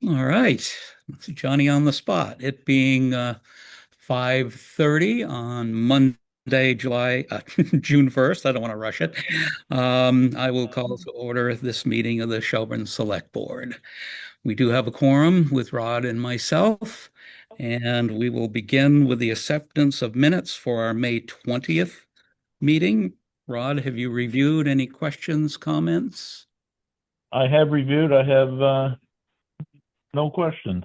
All right. It's Johnny on the spot. It being 5:30 on Monday, June 1st. I don't want to rush it. I will call to order this meeting of the Shelburne Select Board. We do have a quorum with Rod and myself, and we will begin with the acceptance of minutes for our May 20th meeting. Rod, have you reviewed any questions, comments? I have reviewed. I have no questions.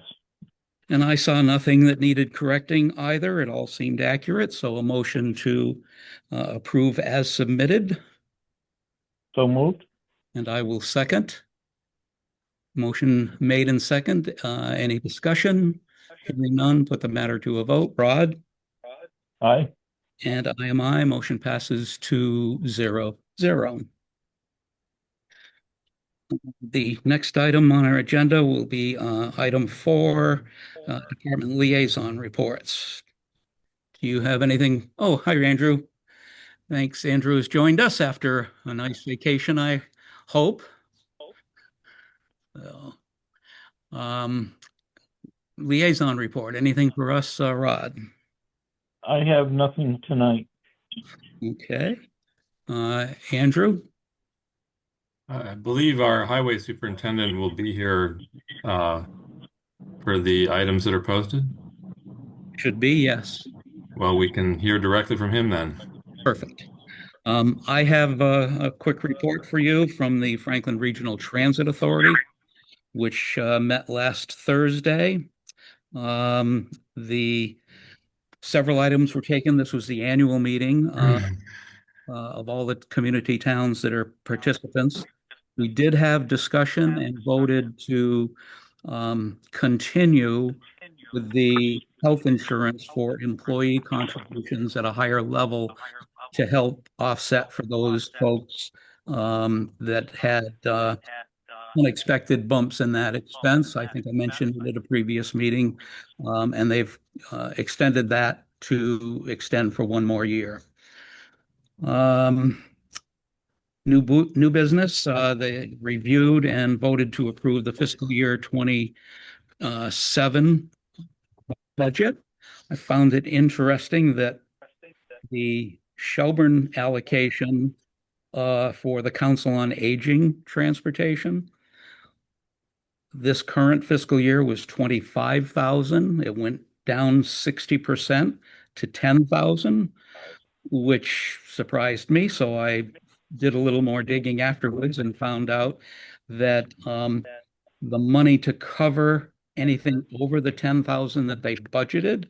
And I saw nothing that needed correcting either. It all seemed accurate. So a motion to approve as submitted, So moved. and I will second. Motion made and second. Any discussion? Hearing none, put the matter to a vote. Rod? Aye. And I am I. Motion passes 2-0-0. The next item on our agenda will be item 4, department liaison reports. Do you have anything? Oh, hi, Andrew. Thanks. Andrew has joined us after a nice vacation, I hope. So, um, liaison report. Anything for us, Rod? I have nothing tonight. Okay. Andrew? I believe our highway superintendent will be here for the items that are posted. Should be, yes. Well, we can hear directly from him then. Perfect. I have a quick report for you from the Franklin Regional Transit Authority, which met last Thursday. The several items were taken. This was the annual meeting of all the community towns that are participants. We did have discussion and voted to continue with the health insurance for employee contributions at a higher level to help offset for those folks that had unexpected bumps in that expense. I think I mentioned it at a previous meeting, and they've extended that to extend for one more year. New business, they reviewed and voted to approve the fiscal year 27 budget. I found it interesting that the Shelburne allocation for the Council on Aging transportation this current fiscal year was 25,000. It went down 60% to 10,000, which surprised me. So I did a little more digging afterwards and found out that the money to cover anything over the 10,000 that they budgeted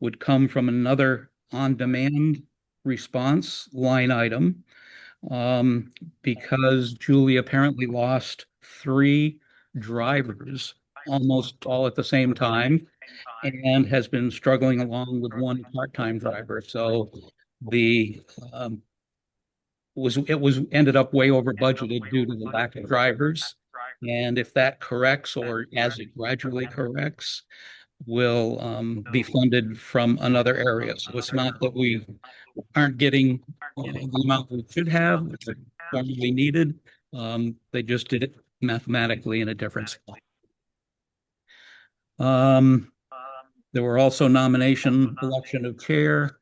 would come from another on-demand response line item, because Julie apparently lost 3 drivers almost all at the same time and has been struggling along with one part-time driver. So the it was ended up way over budgeted due to the lack of drivers. And if that corrects, or as it gradually corrects, will be funded from another area. So it's not that we aren't getting the amount we should have, which are probably needed. They just did it mathematically in a different spot. There were also nomination, election of chair.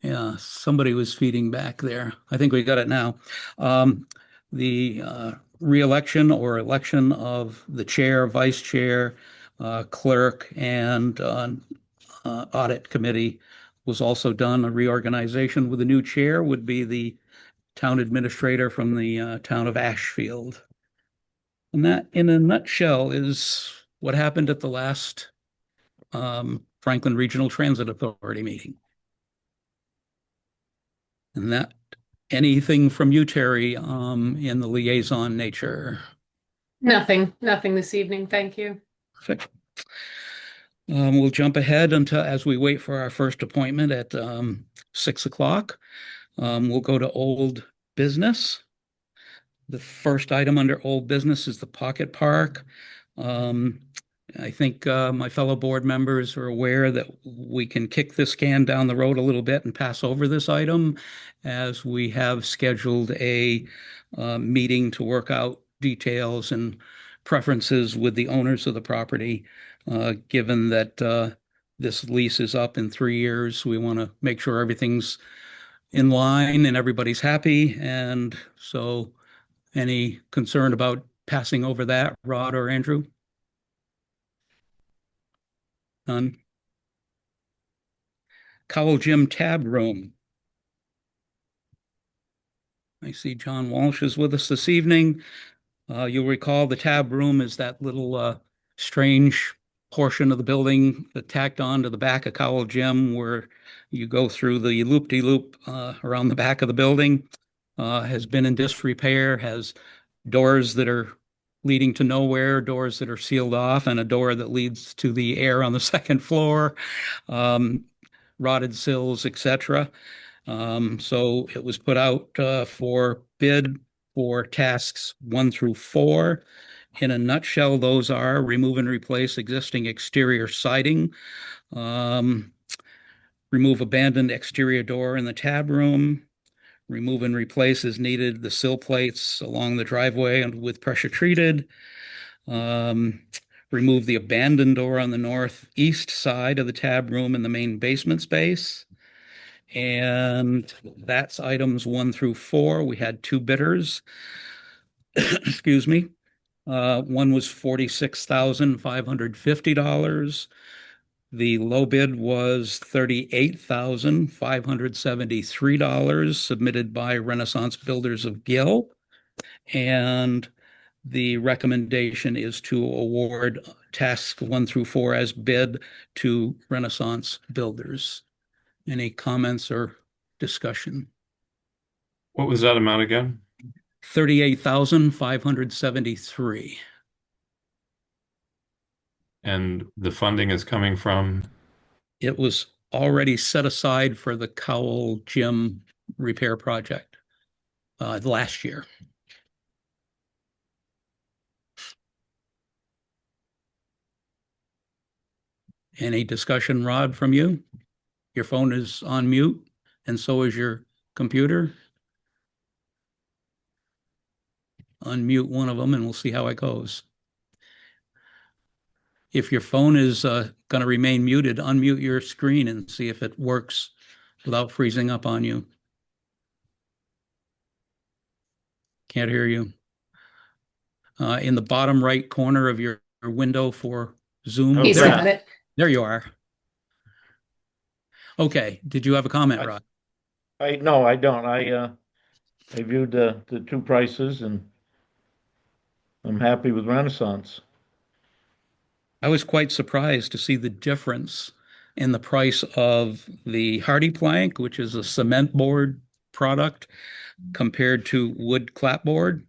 Yeah, somebody was feeding back there. I think we got it now. The re-election or election of the chair, vice chair, clerk, and audit committee was also done. A reorganization with a new chair would be the town administrator from the town of Ashfield. And that, in a nutshell, is what happened at the last Franklin Regional Transit Authority meeting. And that, anything from you, Terry, in the liaison nature? Nothing this evening. Thank you. Perfect. We'll jump ahead until as we wait for our first appointment at 6 o'clock. We'll go to old business. The first item under old business is the Pocket Park. I think my fellow board members are aware that we can kick this can down the road a little bit and pass over this item, as we have scheduled a meeting to work out details and preferences with the owners of the property. Given that this lease is up in 3 years, we want to make sure everything's in line and everybody's happy. And so, any concern about passing over that, Rod or Andrew? None. Cowell Gym Tab Room. I see John Walsh is with us this evening. You'll recall the tab room is that little strange portion of the building that tacked on to the back of Cowell Gym, where you go through the loop-de-loop around the back of the building. Has been in disrepair, has doors that are leading to nowhere, doors that are sealed off, and a door that leads to the air on the second floor, rotted sills, etc. So it was put out for bid for tasks 1 through 4. In a nutshell, those are remove and replace existing exterior siding, remove abandoned exterior door in the tab room, remove and replace as needed the sill plates along the driveway and with pressure treated, remove the abandoned door on the northeast side of the tab room in the main basement space. And that's items 1 through 4. We had 2 bidders. Excuse me. One was $46,550. The low bid was $38,573, submitted by Renaissance Builders of Gill. And the recommendation is to award tasks 1 through 4 as bid to Renaissance Builders. Any comments or discussion? What was that amount again? $38,573. And the funding is coming from? It was already set aside for the Cowell Gym repair project last year. Any discussion, Rod, from you? Your phone is on mute, and so is your computer. Unmute one of them, and we'll see how it goes. If your phone is going to remain muted, unmute your screen and see if it works without freezing up on you. Can't hear you. In the bottom right corner of your window for Zoom. He's there, got it. There you are. Okay. Did you have a comment, Rod? No, I don't. I viewed the 2 prices and I'm happy with Renaissance. I was quite surprised to see the difference in the price of the Hardy plank, which is a cement board product, compared to wood clapboard.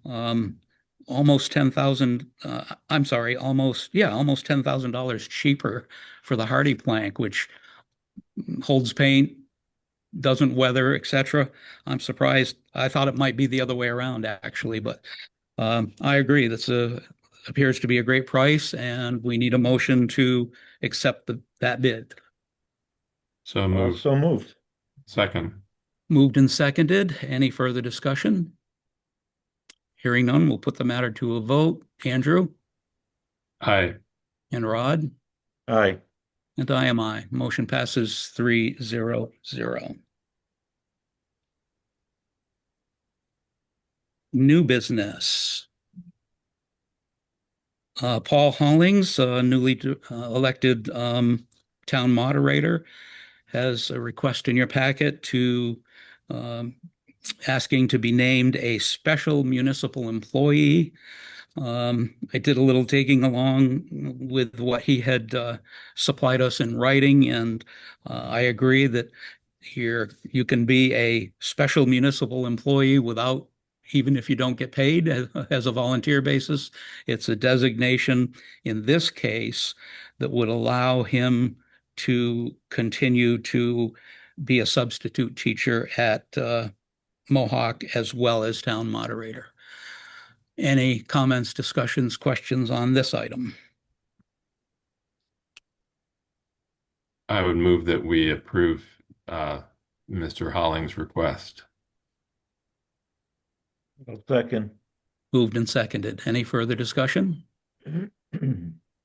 Almost $10,000 cheaper for the Hardy plank, which holds paint, doesn't weather, etc. I'm surprised. I thought it might be the other way around, actually, but I agree. That's appears to be a great price, and we need a motion to accept that bid. So moved. So moved. Second. Moved and seconded. Any further discussion? Hearing none, we'll put the matter to a vote. Andrew? Aye. And Rod? Aye. And I am aye. Motion passes 3-0-0. New business. Paul Hollings, newly elected town moderator, has a request in your packet to asking to be named a special municipal employee. I did a little digging along with what he had supplied us in writing, and I agree that here you can be a special municipal employee without, even if you don't get paid as a volunteer basis. It's a designation in this case that would allow him to continue to be a substitute teacher at Mohawk as well as town moderator. Any comments, discussions, questions on this item? I would move that we approve Mr. Holling's request. I'll second. Moved and seconded. Any further discussion?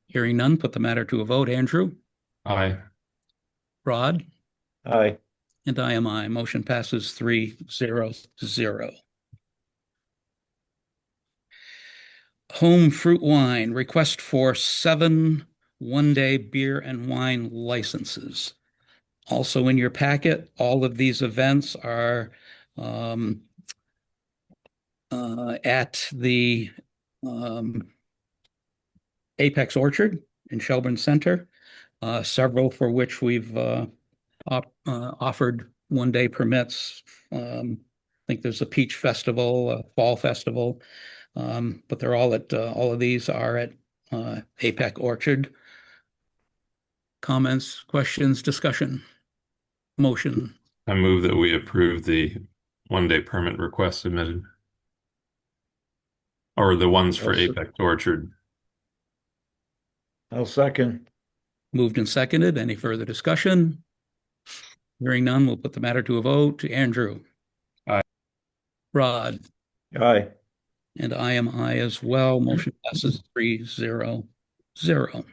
Hearing none, put the matter to a vote. Andrew? Aye. Rod? Aye. And I am aye. Motion passes 3-0-0. Home Fruit Wine, request for 7 one-day beer and wine licenses. Also in your packet, all of these events are at the Apex Orchard in Shelburne Center, several for which we've offered one-day permits. I think there's a Peach Festival, a Fall Festival, but they're all at all of these are at Apex Orchard. Comments, questions, discussion, motion. I move that we approve the one-day permit request submitted. Or the ones for Apex Orchard. I'll second. Moved and seconded. Any further discussion? Hearing none, we'll put the matter to a vote. Andrew? Aye. Rod? Aye. And I am aye as well. Motion passes 3-0-0.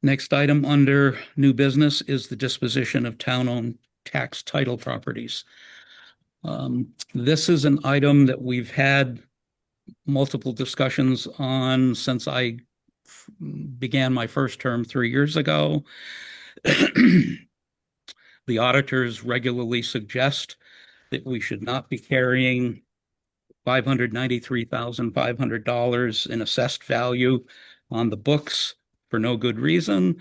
Next item under new business is the disposition of town-owned tax title properties. This is an item that we've had multiple discussions on since I began my first term 3 years ago. The auditors regularly suggest that we should not be carrying $593,500 in assessed value on the books for no good reason.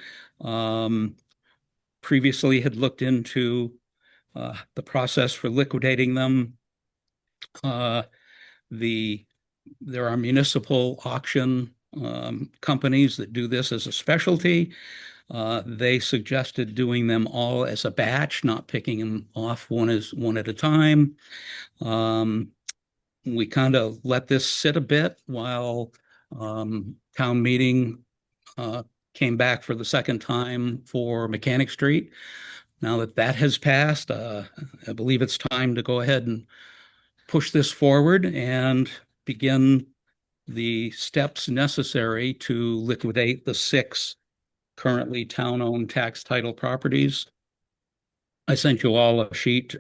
Previously had looked into the process for liquidating them. There are municipal auction companies that do this as a specialty. They suggested doing them all as a batch, not picking them off one at a time. We kind of let this sit a bit while town meeting came back for the second time for Mechanic Street. Now that that has passed, I believe it's time to go ahead and push this forward and begin the steps necessary to liquidate the 6 currently town-owned tax title properties. I sent you all a sheet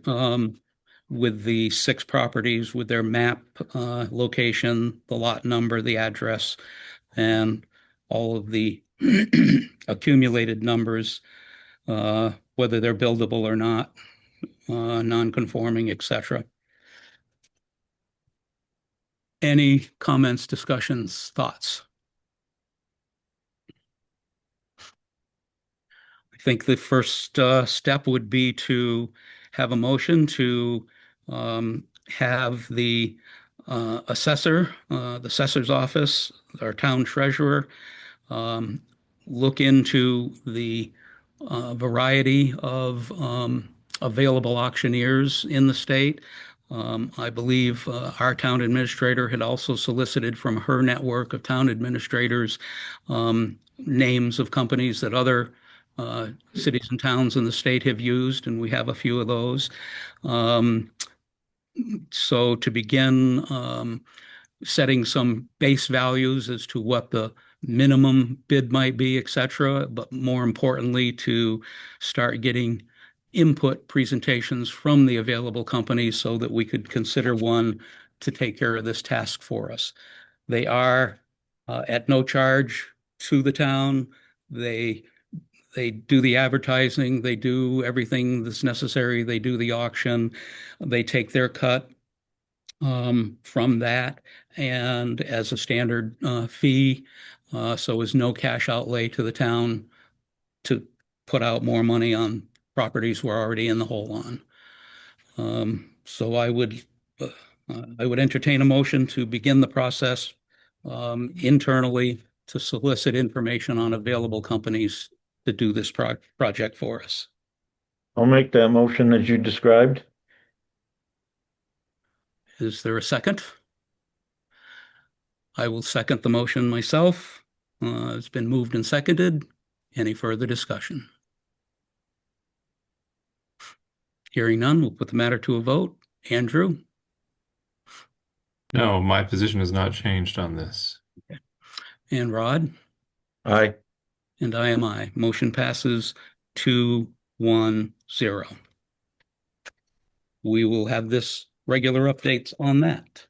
with the 6 properties with their map location, the lot number, the address, and all of the accumulated numbers, whether they're buildable or not, non-conforming, etc. Any comments, discussions, thoughts? I think the first step would be to have a motion to have the assessor's office, our town treasurer, look into the variety of available auctioneers in the state. I believe our town administrator had also solicited from her network of town administrators names of companies that other cities and towns in the state have used, and we have a few of those. So to begin setting some base values as to what the minimum bid might be, etc., but more importantly, to start getting input presentations from the available companies so that we could consider one to take care of this task for us. They are at no charge to the town. They do the advertising, they do everything that's necessary, they do the auction, they take their cut from that, and as a standard fee, so is no cash outlay to the town to put out more money on properties we're already in the hole on. So I would entertain a motion to begin the process internally to solicit information on available companies to do this project for us. I'll make that motion as you described. Is there a second? I will second the motion myself. It's been moved and seconded. Any further discussion? Hearing none, we'll put the matter to a vote. Andrew? No, my position has not changed on this. And Rod? Aye. And I am I. Motion passes 2-1-0. We will have this regular updates on that.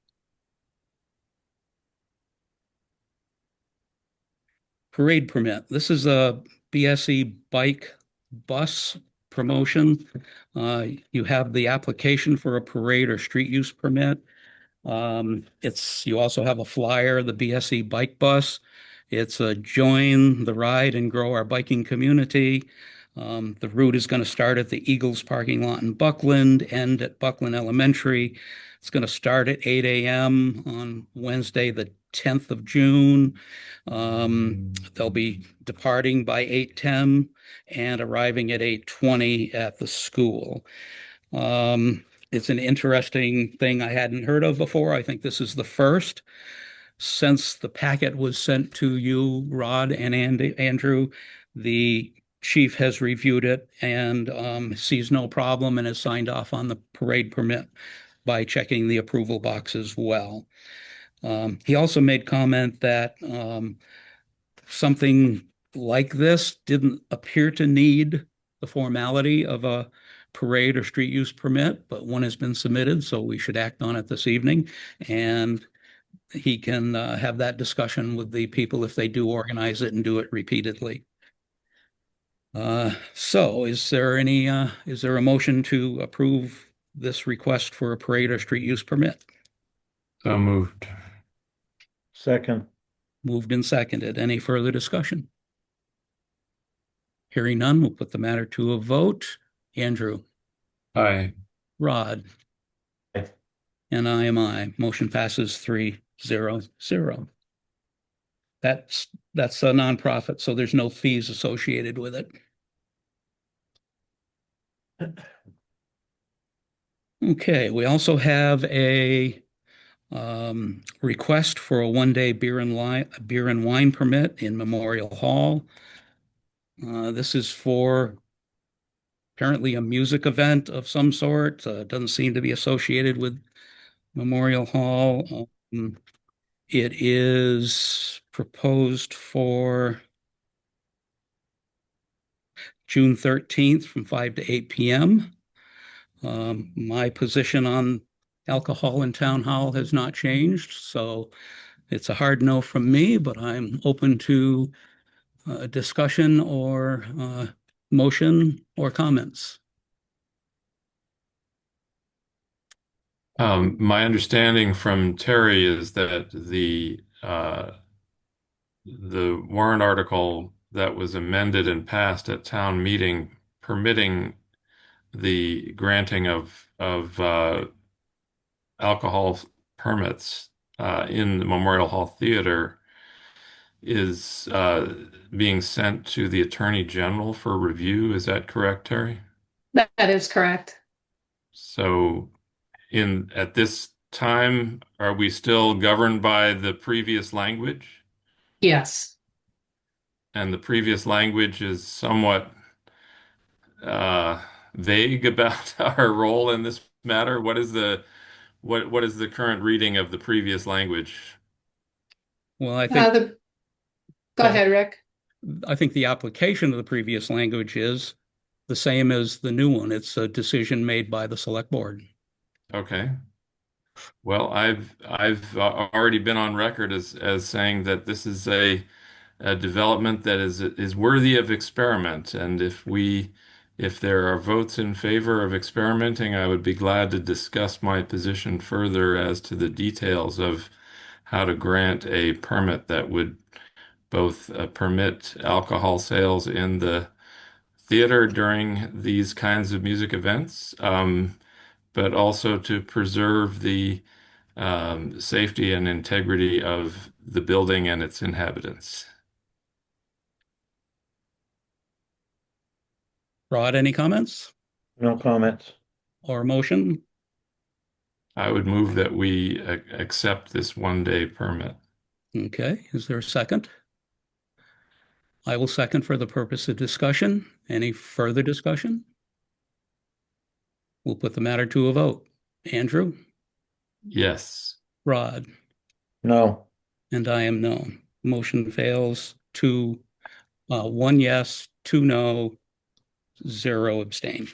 Parade permit. This is a BSE bike bus promotion. You have the application for a parade or street use permit. You also have a flyer, the BSE bike bus. It's a join the ride and grow our biking community. The route is going to start at the Eagles parking lot in Buckland, end at Buckland Elementary. It's going to start at 8 a.m. on Wednesday, the 10th of June. They'll be departing by 8:10 and arriving at 8:20 at the school. It's an interesting thing I hadn't heard of before. I think this is the first. Since the packet was sent to you, Rod and Andrew, the chief has reviewed it and sees no problem and has signed off on the parade permit by checking the approval box as well. He also made comment that something like this didn't appear to need the formality of a parade or street use permit, but one has been submitted, so we should act on it this evening. And he can have that discussion with the people if they do organize it and do it repeatedly. So is there a motion to approve this request for a parade or street use permit? So moved. Second. Moved and seconded. Any further discussion? Hearing none, we'll put the matter to a vote. Andrew? Aye. Rod? Aye. And I am I. Motion passes 3-0-0. That's a nonprofit, so there's no fees associated with it. Okay, we also have a request for a one-day beer and wine permit in Memorial Hall. This is for apparently a music event of some sort. Doesn't seem to be associated with Memorial Hall. It is proposed for June 13th from 5 to 8 p.m. My position on alcohol in town hall has not changed, so it's a hard no from me, but I'm open to discussion or motion or comments. My understanding from Terry is that the warrant article that was amended and passed at town meeting permitting the granting of alcohol permits in the Memorial Hall Theater is being sent to the Attorney General for review. Is that correct, Terry? That is correct. So at this time, are we still governed by the previous language? Yes. And the previous language is somewhat vague about our role in this matter. What is the current reading of the previous language? Well, I think Go ahead, Rick. I think the application of the previous language is the same as the new one. It's a decision made by the select board. Okay. Well, I've already been on record as saying that this is a development that is worthy of experiment, and if there are votes in favor of experimenting, I would be glad to discuss my position further as to the details of how to grant a permit that would both permit alcohol sales in the theater during these kinds of music events, but also to preserve the safety and integrity of the building and its inhabitants. Rod, any comments No comments. or motion? I would move that we accept this one-day permit. Okay, is there a second? I will second for the purpose of discussion. Any further discussion? We'll put the matter to a vote. Andrew, Yes. Rod, No, and I am no. Motion fails. One yes, two no, zero abstain.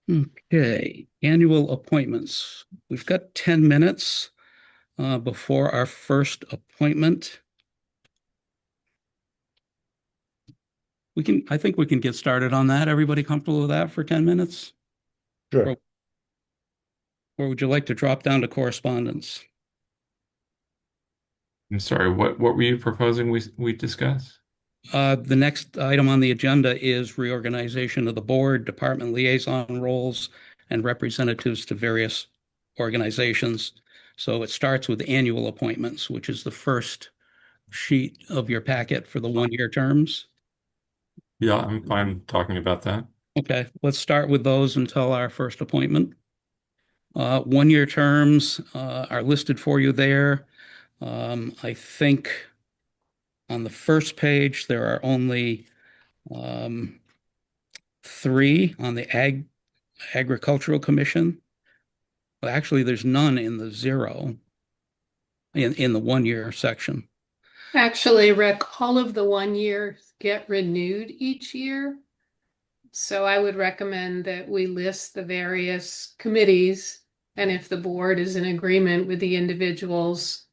Okay, annual appointments. We've got 10 minutes before our first appointment. I think we can get started on that. Everybody comfortable with that for 10 minutes? sure. Or would you like to drop down to correspondence? I'm sorry, what were you proposing we discuss? The next item on the agenda is reorganization of the board, department liaison roles, and representatives to various organizations. So it starts with annual appointments, which is the first sheet of your packet for the one-year terms. Yeah, I'm fine talking about that. Okay, let's start with those until our first appointment. One-year terms are listed for you there. I think on the first page, there are only three on the Agricultural Commission. Well, actually, there's none in the zero in the one-year section. Actually, Rick, all of the 1 year get renewed each year. So I would recommend that we list the various committees, and if the board is in agreement with the individuals,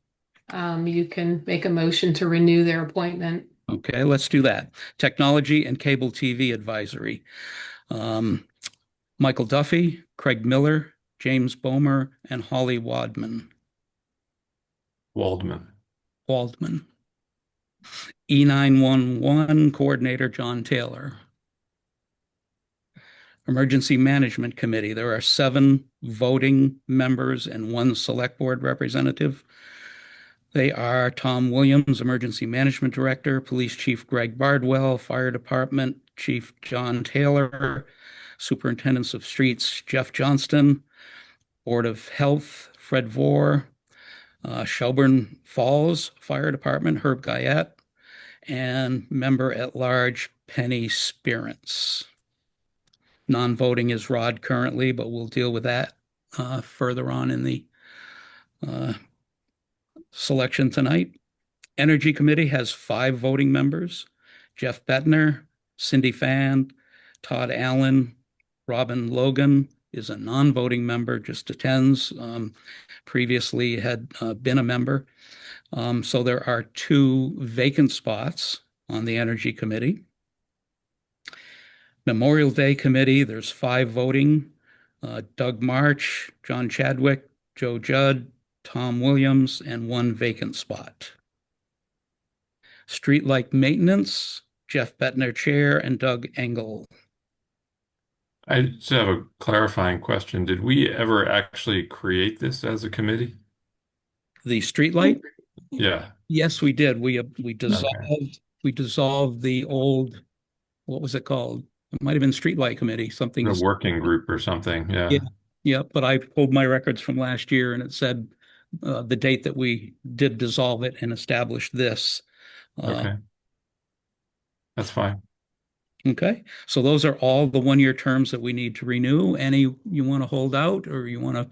you can make a motion to renew their appointment. Okay, let's do that. Technology and Cable TV Advisory. Michael Duffy, Craig Miller, James Bomer, and Holly Waldman. Waldman. E911 Coordinator John Taylor. Emergency Management Committee. There are 7 voting members and 1 select board representative. They are Tom Williams, Emergency Management Director, Police Chief Greg Bardwell, Fire Department Chief John Taylor, Superintendents of Streets Jeff Johnston, Board of Health Fred Vore, Shelburne Falls Fire Department Herb Guyette, and Member at Large Penny Spearance. Non-voting is Rod currently, but we'll deal with that further on in the selection tonight. Energy Committee has 5 voting members: Jeff Bettner, Cindy Fan, Todd Allen, Robin Logan is a non-voting member, just attends. Previously had been a member. So there are 2 vacant spots on the Energy Committee. Memorial Day Committee, there's 5 voting. Doug March, John Chadwick, Joe Judd, Tom Williams, and 1 vacant spot. Streetlight Maintenance, Jeff Bettner Chair, and Doug Engel. I just have a clarifying question. Did we ever actually create this as a committee? The streetlight? Yeah. Yes, we did. We dissolved the old, what was it called? It might have been Streetlight Committee, something. A working group or something. Yeah. Yeah. Yeah, but I pulled my records from last year and it said the date that we did dissolve it and establish this. Okay. That's fine. Okay, so those are all the one-year terms that we need to renew. Any you want to hold out, or you want to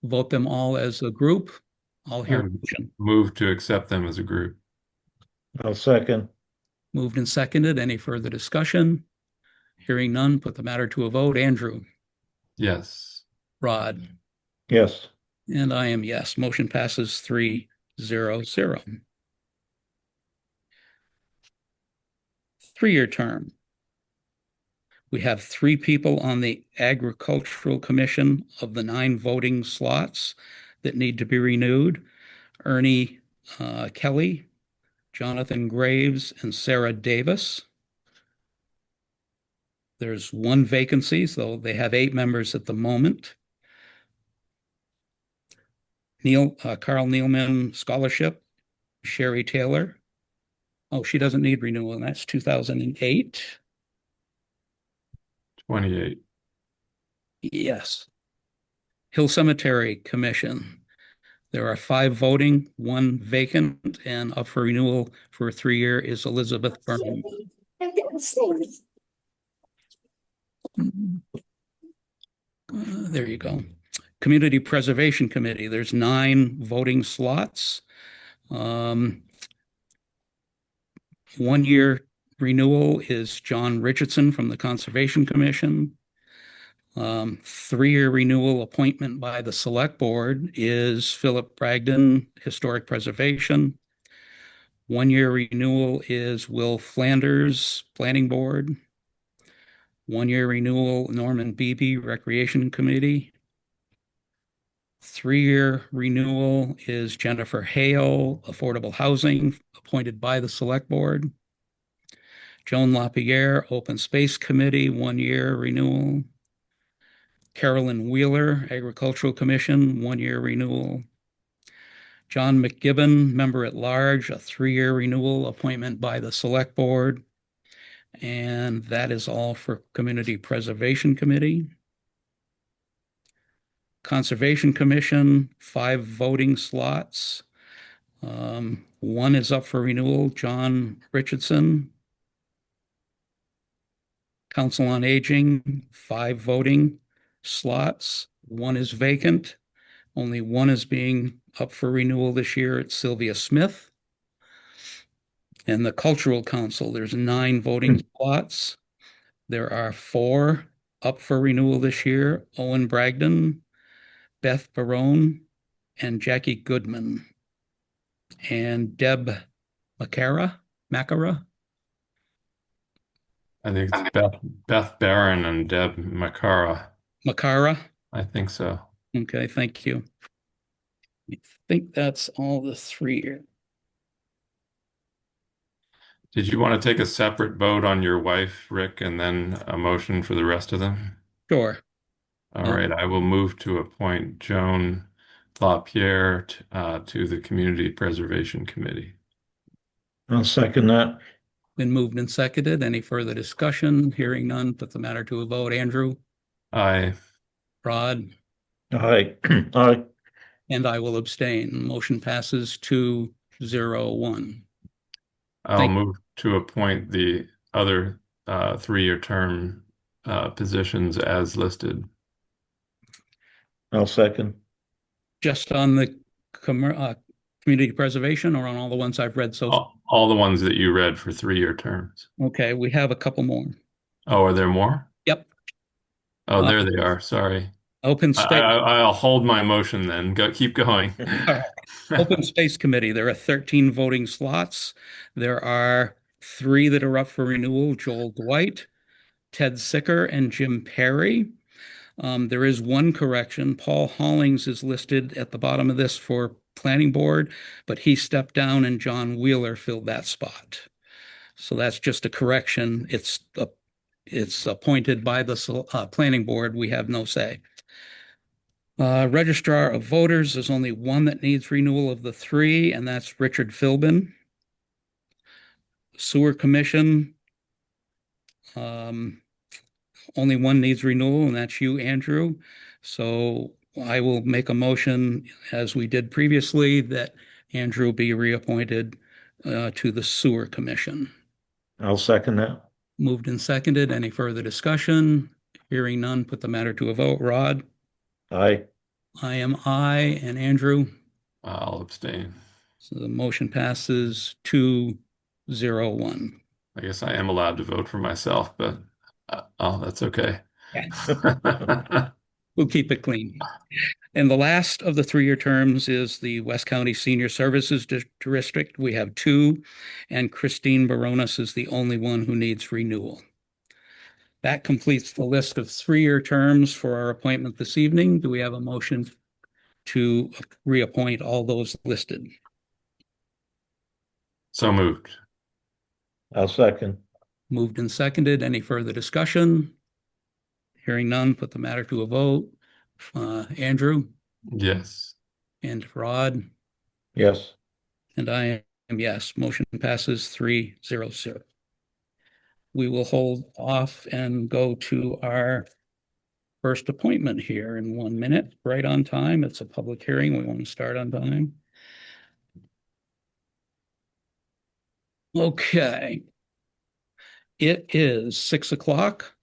vote them all as a group? I'll hear a motion. Move to accept them as a group. I'll second. Moved and seconded. Any further discussion? Hearing none, put the matter to a vote. Andrew, Yes. Rod, Yes, and I am yes. Motion passes 3-0-0. 3-year term. We have 3 people on the Agricultural Commission of the 9 voting slots that need to be renewed. Ernie Kelly, Jonathan Graves, and Sarah Davis. There's 1 vacancy, so they have 8 members at the moment. Carl Nealman Scholarship, Sherry Taylor. Oh, she doesn't need renewal, and that's 2008. 28. Yes. Hill Cemetery Commission. There are 5 voting, 1 vacant, and up for renewal for a 3-year is Elizabeth Burnham. There you go. Community Preservation Committee, there's 9 voting slots. 1-year renewal is John Richardson from the Conservation Commission. 3-year renewal appointment by the Select Board is Philip Bragdon, Historic Preservation. 1-year renewal is Will Flanders, Planning Board. 1-year renewal, Norman Beebe, Recreation Committee. 3-year renewal is Jennifer Hale, Affordable Housing, appointed by the Select Board. Joan LaPierre, Open Space Committee, 1-year renewal. Carolyn Wheeler, Agricultural Commission, 1-year renewal. John McGibbon, Member at Large, a 3-year renewal appointment by the Select Board. And that is all for Community Preservation Committee. Conservation Commission, 5 voting slots. 1 is up for renewal, John Richardson. Council on Aging, 5 voting slots. 1 is vacant. Only 1 is being up for renewal this year. It's Sylvia Smith. And the Cultural Council, there's 9 voting slots. There are 4 up for renewal this year, Owen Bragdon, Beth Barone, and Jackie Goodman. And Deb Macara. I think it's Beth Barron and Deb Macara. I think so. Okay, thank you. I think that's all the 3-year. Did you want to take a separate vote on your wife, Rick, and then a motion for the rest of them? Sure. All right, I will move to appoint Joan LaPierre to the Community Preservation Committee. I'll second that. Been moved and seconded. Any further discussion? Hearing none, put the matter to a vote. Andrew, Aye. Rod, Aye. Aye. and I will abstain. Motion passes 2-0-1. I'll move to appoint the other 3-year term positions as listed. I'll second. Just on the community preservation or on all the ones I've read so far? All the ones that you read for 3-year terms. Okay, we have a couple more. Oh, are there more? Yep. Oh, there they are. Sorry. Open Space. I'll hold my motion then. Keep going. Open Space Committee. There are 13 voting slots. There are 3 that are up for renewal, Joel Dwight, Ted Sicker, and Jim Perry. There is 1 correction. Paul Hollings is listed at the bottom of this for Planning Board, but he stepped down and John Wheeler filled that spot. So that's just a correction. It's appointed by the Planning Board. We have no say. Registrar of Voters, there's only 1 that needs renewal of the 3, and that's Richard Philbin. Sewer Commission, only 1 needs renewal, and that's you, Andrew. So I will make a motion, as we did previously, that Andrew be reappointed to the Sewer Commission. I'll second that. Moved and seconded. Any further discussion? Hearing none, put the matter to a vote. Rod? Aye. I am aye. And Andrew? I'll abstain. So the motion passes 2-0-1. I guess I am allowed to vote for myself, but that's okay. We'll keep it clean. And the last of the 3-year terms is the West County Senior Services District. We have 2, and Christine Baronis is the only one who needs renewal. That completes the list of 3-year terms for our appointment this evening. Do we have a motion to reappoint all those listed? So moved. I'll second. Moved and seconded. Any further discussion? Hearing none, put the matter to a vote. Andrew? Yes. And Rod? Yes. And I am yes. Motion passes 3-0-0. We will hold off and go to our first appointment here in 1 minute, right on time. It's a public hearing. We want to start on time. Okay. It is 6 o'clock.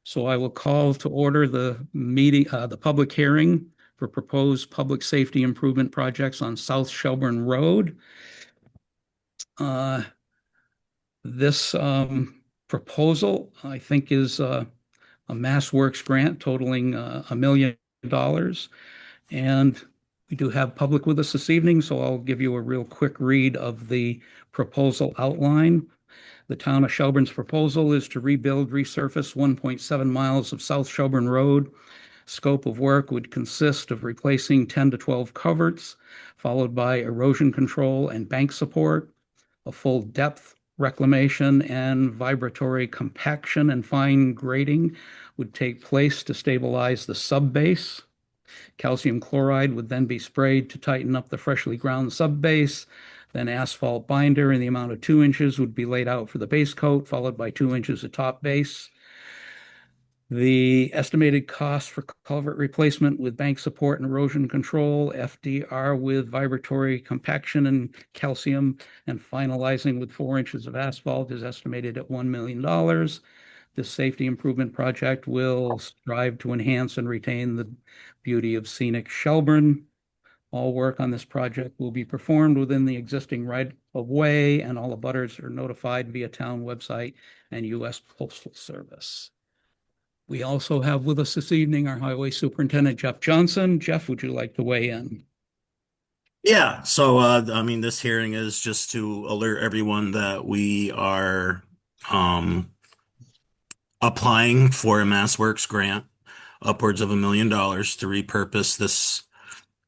So I will call to order the meeting, the public hearing for proposed public safety improvement projects on South Shelburne Road. This proposal, I think, is a Mass Works grant totaling $1 million. And we do have public with us this evening, so I'll give you a real quick read of the proposal outline. The town of Shelburne's proposal is to rebuild, resurface 1.7 miles of South Shelburne Road. Scope of work would consist of replacing 10 to 12 culverts, followed by erosion control and bank support, a full depth reclamation and vibratory compaction and fine grading would take place to stabilize the subbase. Calcium chloride would then be sprayed to tighten up the freshly ground subbase. Then asphalt binder in the amount of 2 inches would be laid out for the base coat, followed by 2 inches of top base. The estimated cost for culvert replacement with bank support and erosion control, FDR with vibratory compaction and calcium, and finalizing with 4 inches of asphalt is estimated at $1 million. This safety improvement project will strive to enhance and retain the beauty of scenic Shelburne. All work on this project will be performed within the existing right of way, and all abutters are notified via town website and U.S. Postal Service. We also have with us this evening our Highway Superintendent, Jeff Johnson. Jeff, would you like to weigh in? Yeah, so this hearing is just to alert everyone that we are applying for a MassWorks grant, upwards of $1 million, to repurpose this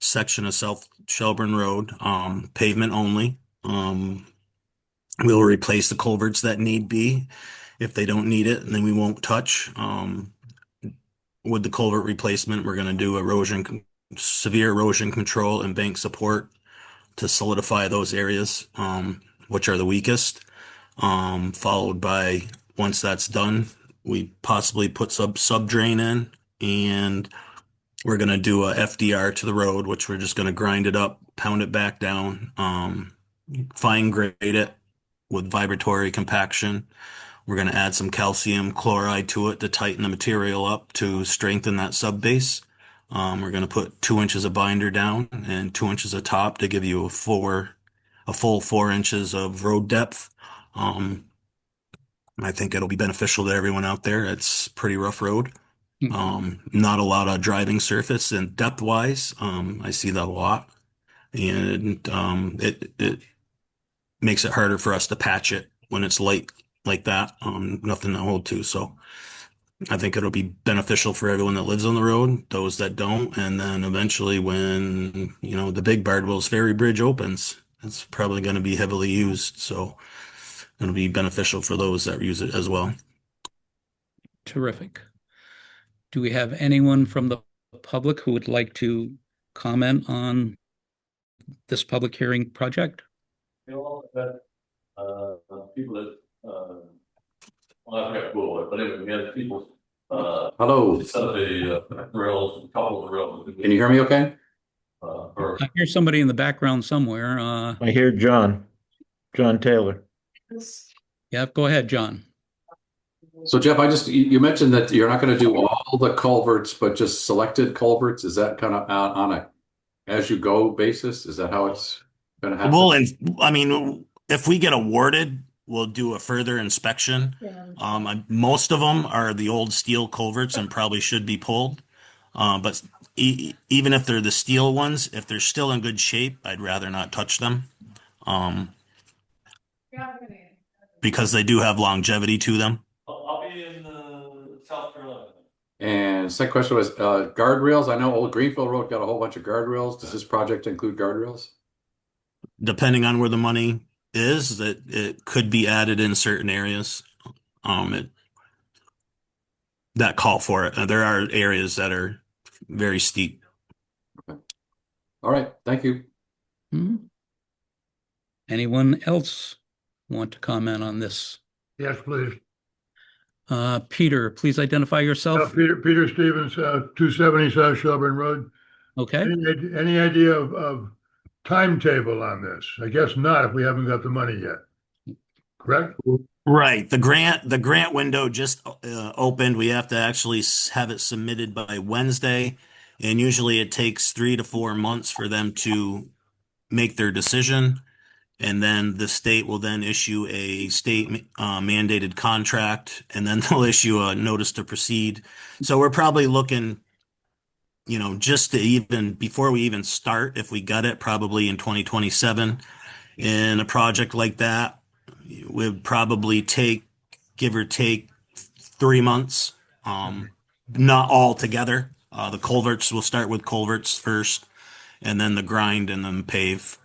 section of South Shelburne Road, pavement only. We'll replace the culverts that need be. If they don't need it, then we won't touch. With the culvert replacement, we're going to do severe erosion control and bank support to solidify those areas, which are the weakest. Followed by, once that's done, we possibly put sub drain in, and we're going to do a FDR to the road, which we're just going to grind it up, pound it back down, fine grade it with vibratory compaction. We're going to add some calcium chloride to it to tighten the material up to strengthen that sub base. We're going to put 2 inches of binder down and 2 inches of top to give you a full 4 inches of road depth. I think it'll be beneficial to everyone out there. It's pretty rough road. Not a lot of driving surface, and depth wise, I see that a lot, and it makes it harder for us to patch it when it's light like that. Nothing to hold to. So I think it'll be beneficial for everyone that lives on the road, those that don't, and then eventually when, the big Bardwell's Ferry Bridge opens, it's probably going to be heavily used. So it'll be beneficial for those that use it as well. Terrific. Do we have anyone from the public who would like to comment on this public hearing project? People that, well, I forgot who it was, but anyway, we had people, Hello. set up a rails, a couple of rails. Can you hear me okay? Or, I hear somebody in the background somewhere. I hear John Taylor. Yeah, go ahead, John. So Jeff, you mentioned that you're not going to do all the culverts, but just selected culverts. Is that kind of on a as you go basis? Is that how it's going to happen? Well, and if we get awarded, we'll do a further inspection. Most of them are the old steel culverts and probably should be pulled. But even if they're the steel ones, if they're still in good shape, I'd rather not touch them. Because they do have longevity to them. I'll be in South Carolina. And second question was guardrails. I know Old Greenfield Road got a whole bunch of guardrails. Does this project include guardrails? Depending on where the money is, that it could be added in certain areas. That call for it. There are areas that are very steep. Okay. All right. Thank you. Anyone else want to comment on this? Yes, please. Peter, please identify yourself. Peter Stevens, 270 South Shelburne Road. Okay. Any idea of timetable on this? I guess not if we haven't got the money yet. Correct? Right. The grant window just opened. We have to actually have it submitted by Wednesday, and usually it takes 3 to 4 months for them to make their decision. And then the state will then issue a state mandated contract, and then they'll issue a notice to proceed. So we're probably looking, just to even before we even start, if we got it, probably in 2027. In a project like that, would probably take, give or take, 3 months. Not all together. The culverts, will start with culverts first, and then the grind, and then pave.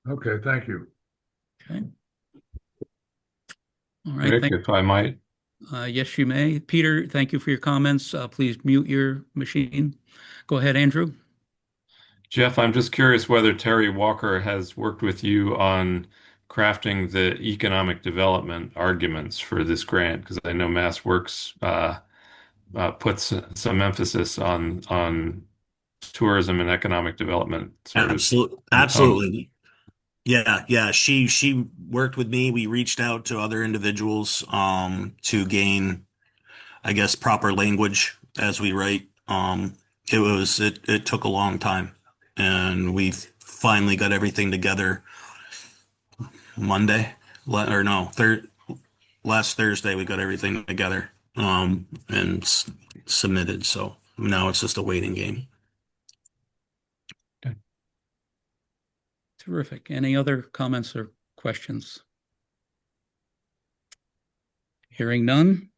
Okay, thank you. Okay. All right. Rick, if I might. Yes, you may. Peter, thank you for your comments. Please mute your machine. Go ahead, Andrew. Jeff, I'm just curious whether Terry Walker has worked with you on crafting the economic development arguments for this grant, because I know MassWorks puts some emphasis on tourism and economic development. Absolutely. Yeah. She worked with me. We reached out to other individuals to gain, I guess, proper language as we write. It took a long time, and we finally got everything together Monday, or no, last Thursday we got everything together and submitted. So now it's just a waiting game. Terrific. Any other comments or questions? Hearing none,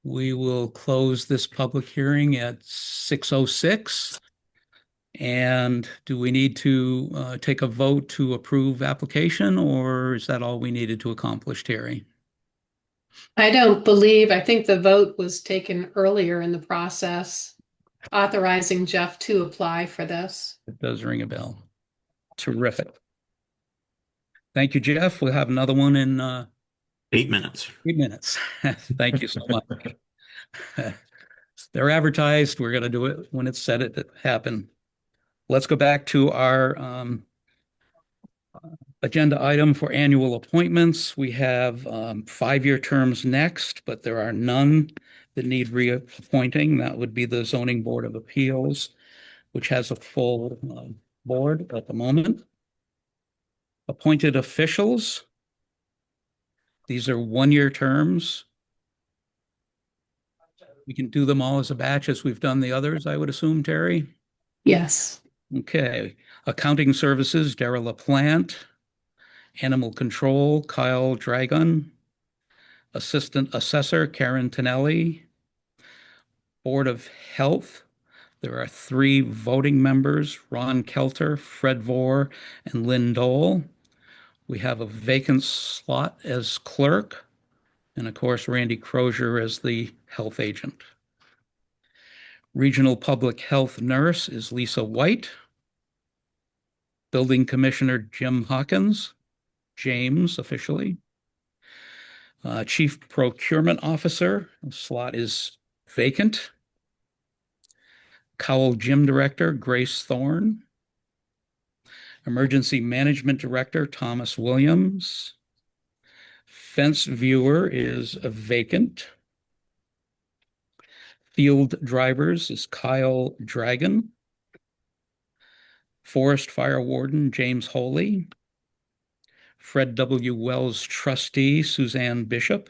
we will close this public hearing at 6:06. And do we need to take a vote to approve application, or is that all we needed to accomplish, Terry? I think the vote was taken earlier in the process, authorizing Jeff to apply for this. It does ring a bell. Terrific. Thank you, Jeff. We'll have another one in 8 minutes. 8 minutes. Thank you so much. They're advertised. We're going to do it when it's said it to happen. Let's go back to our agenda item for annual appointments. We have 5-year terms next, but there are none that need reappointing. That would be the Zoning Board of Appeals, which has a full board at the moment. Appointed officials. These are 1-year terms. We can do them all as a batch as we've done the others, I would assume, Terry? Yes. Okay. Accounting Services, Darrell LaPlante. Animal Control, Kyle Dragon. Assistant Assessor, Karen Tonelli. Board of Health, there are 3 voting members, Ron Kelter, Fred Vore, and Lynn Dole. We have a vacant slot as clerk, and of course, Randy Crozier as the health agent. Regional Public Health Nurse is Lisa White. Building Commissioner Jim Hawkins, James officially. Chief Procurement Officer, slot is vacant. Cowell Gym Director, Grace Thorne. Emergency Management Director, Thomas Williams. Fence Viewer is vacant. Field Drivers is Kyle Dragon. Forest Fire Warden, James Holey. Fred W. Wells Trustee, Suzanne Bishop.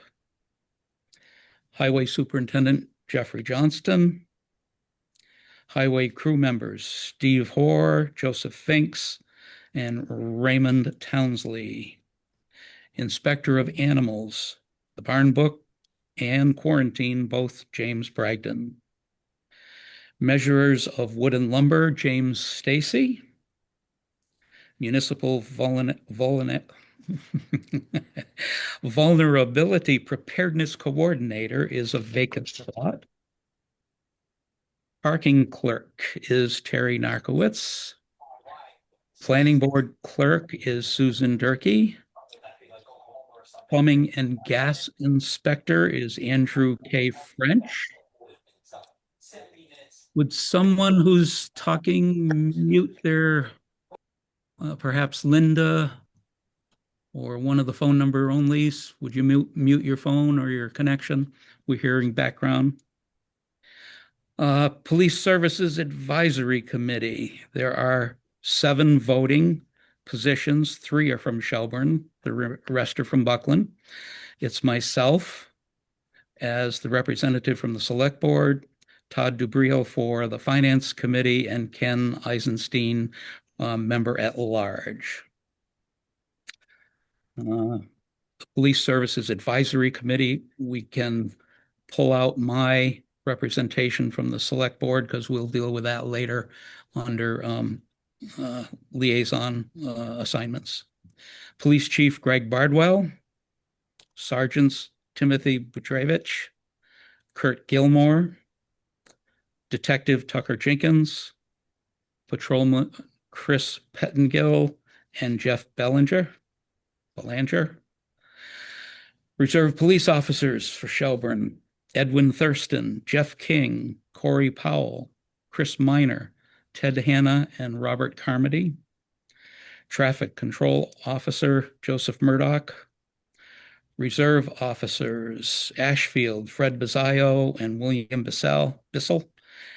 Highway Superintendent, Jeffrey Johnston. Highway crew members, Steve Hoare, Joseph Finks, and Raymond Townsley. Inspector of Animals, the Barn Book and Quarantine, both James Bragdon. Measurers of Wood and Lumber, James Stacy. Municipal Vulnerability Preparedness Coordinator is a vacant slot. Parking Clerk is Terry Narkowitz. Planning Board Clerk is Susan Durkee. Plumbing and gas inspector is Andrew K. French. Would someone who's talking mute their, perhaps Linda or one of the phone number onlys? Would you mute your phone or your connection? We're hearing background. Police Services Advisory Committee. There are 7 voting positions. 3 are from Shelburne. The rest are from Buckland. It's myself as the representative from the Select Board, Todd Dubrio for the Finance Committee, and Ken Eisenstein, member at large. Police Services Advisory Committee, we can pull out my representation from the Select Board because we'll deal with that later under liaison assignments. Police Chief Greg Bardwell, Sergeants Timothy Butrevich, Kurt Gilmore, Detective Tucker Jenkins, Patrolman Chris Pettengill, and Jeff Belanger. Reserve police officers for Shelburne, Edwin Thurston, Jeff King, Corey Powell, Chris Miner, Ted Hanna, and Robert Carmody. Traffic control officer, Joseph Murdoch. Reserve officers, Ashfield, Fred Bazzaio, and William Bissell,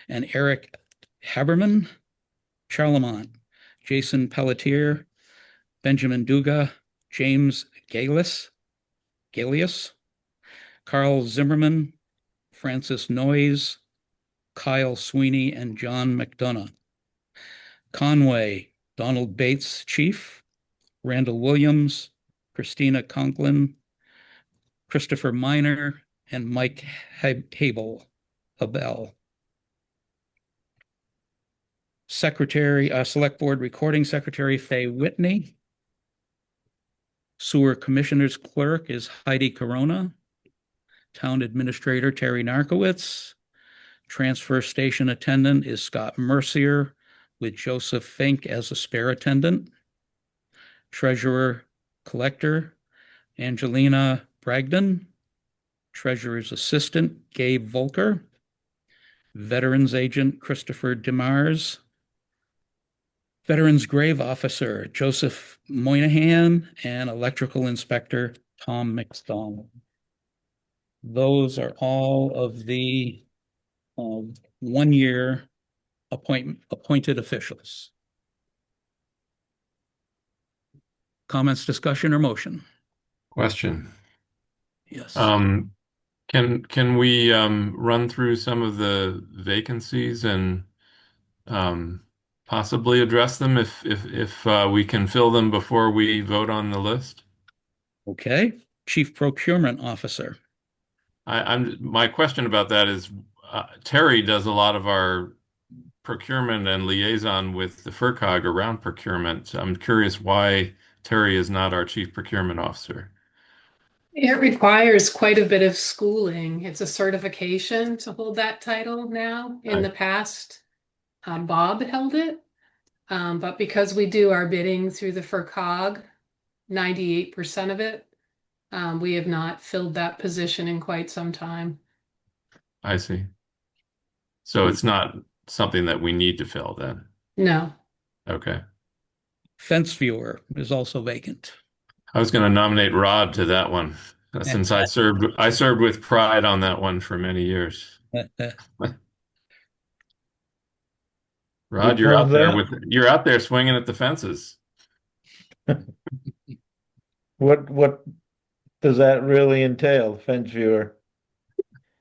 and Eric Haberman. Charlemont, Jason Pelletier, Benjamin Duga, James Galius, Carl Zimmerman, Francis Noyes, Kyle Sweeney, and John McDonough. Conway, Donald Bates, Chief, Randall Williams, Christina Conklin, Christopher Miner, and Mike Habel. Secretary, Select Board Recording Secretary Faye Whitney. Sewer Commissioner's Clerk is Heidi Corona. Town Administrator Terry Narkowitz. Transfer Station Attendant is Scott Mercier with Joseph Fink as a spare attendant. Treasurer Collector Angelina Bragdon. Treasurer's Assistant Gabe Volker. Veterans Agent Christopher DeMars. Veterans Grave Officer Joseph Moynihan, and Electrical Inspector Tom McDonald. Those are all of the 1-year appointed officials. Comments, discussion, or motion? Question. Yes. Can we run through some of the vacancies and possibly address them if we can fill them before we vote on the list? Okay. Chief Procurement Officer. My question about that is Terry does a lot of our procurement and liaison with the FERCog around procurement. So I'm curious why Terry is not our Chief Procurement Officer. It requires quite a bit of schooling. It's a certification to hold that title now. In the past, Bob held it. But because we do our bidding through the FERCog, 98% of it, we have not filled that position in quite some time. I see. So it's not something that we need to fill then? No. Okay. Fence viewer is also vacant. I was going to nominate Rod to that one since I served with pride on that one for many years. Rod, you're out there swinging at the fences. What does that really entail, fence viewer?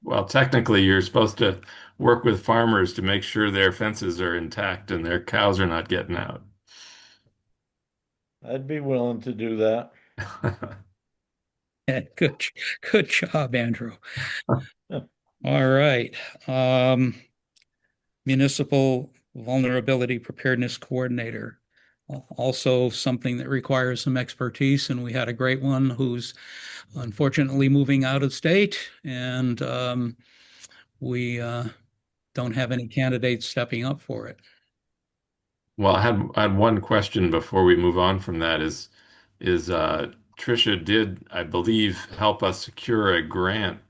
Well, technically, you're supposed to work with farmers to make sure their fences are intact and their cows are not getting out. I'd be willing to do that. Good job, Andrew. All right. Municipal Vulnerability Preparedness Coordinator. Also something that requires some expertise, and we had a great one who's unfortunately moving out of state, and we don't have any candidates stepping up for it. Well, I had one question before we move on from that is Tricia did, I believe, help us secure a grant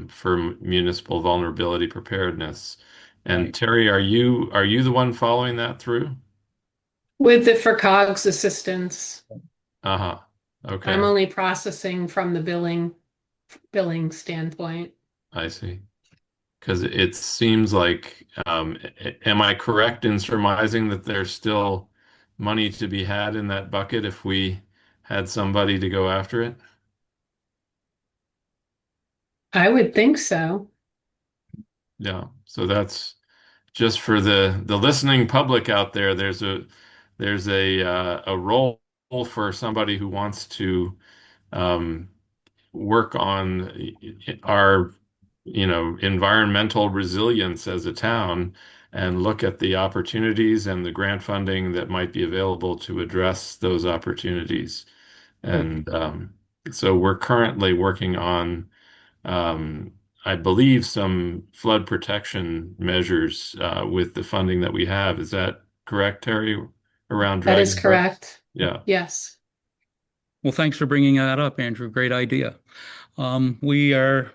for municipal vulnerability preparedness. And Right. Terry, are you the one following that through? With the FERCog's assistance, Uh-huh. I'm Okay, only processing from the billing standpoint. I see. Because it seems like, am I correct in surmising that there's still money to be had in that bucket if we had somebody to go after it? I would think so. Yeah. So that's just for the listening public out there. There's a role for somebody who wants to um, work on our, environmental resilience as a town and look at the opportunities and the grant funding that might be available to address those opportunities. And so we're currently working on, um, I believe, some flood protection measures with the funding that we have. Is that correct, Terry, around That is Dragon Brook? correct. Yeah. Yes. Well, thanks for bringing that up, Andrew. Great idea. We are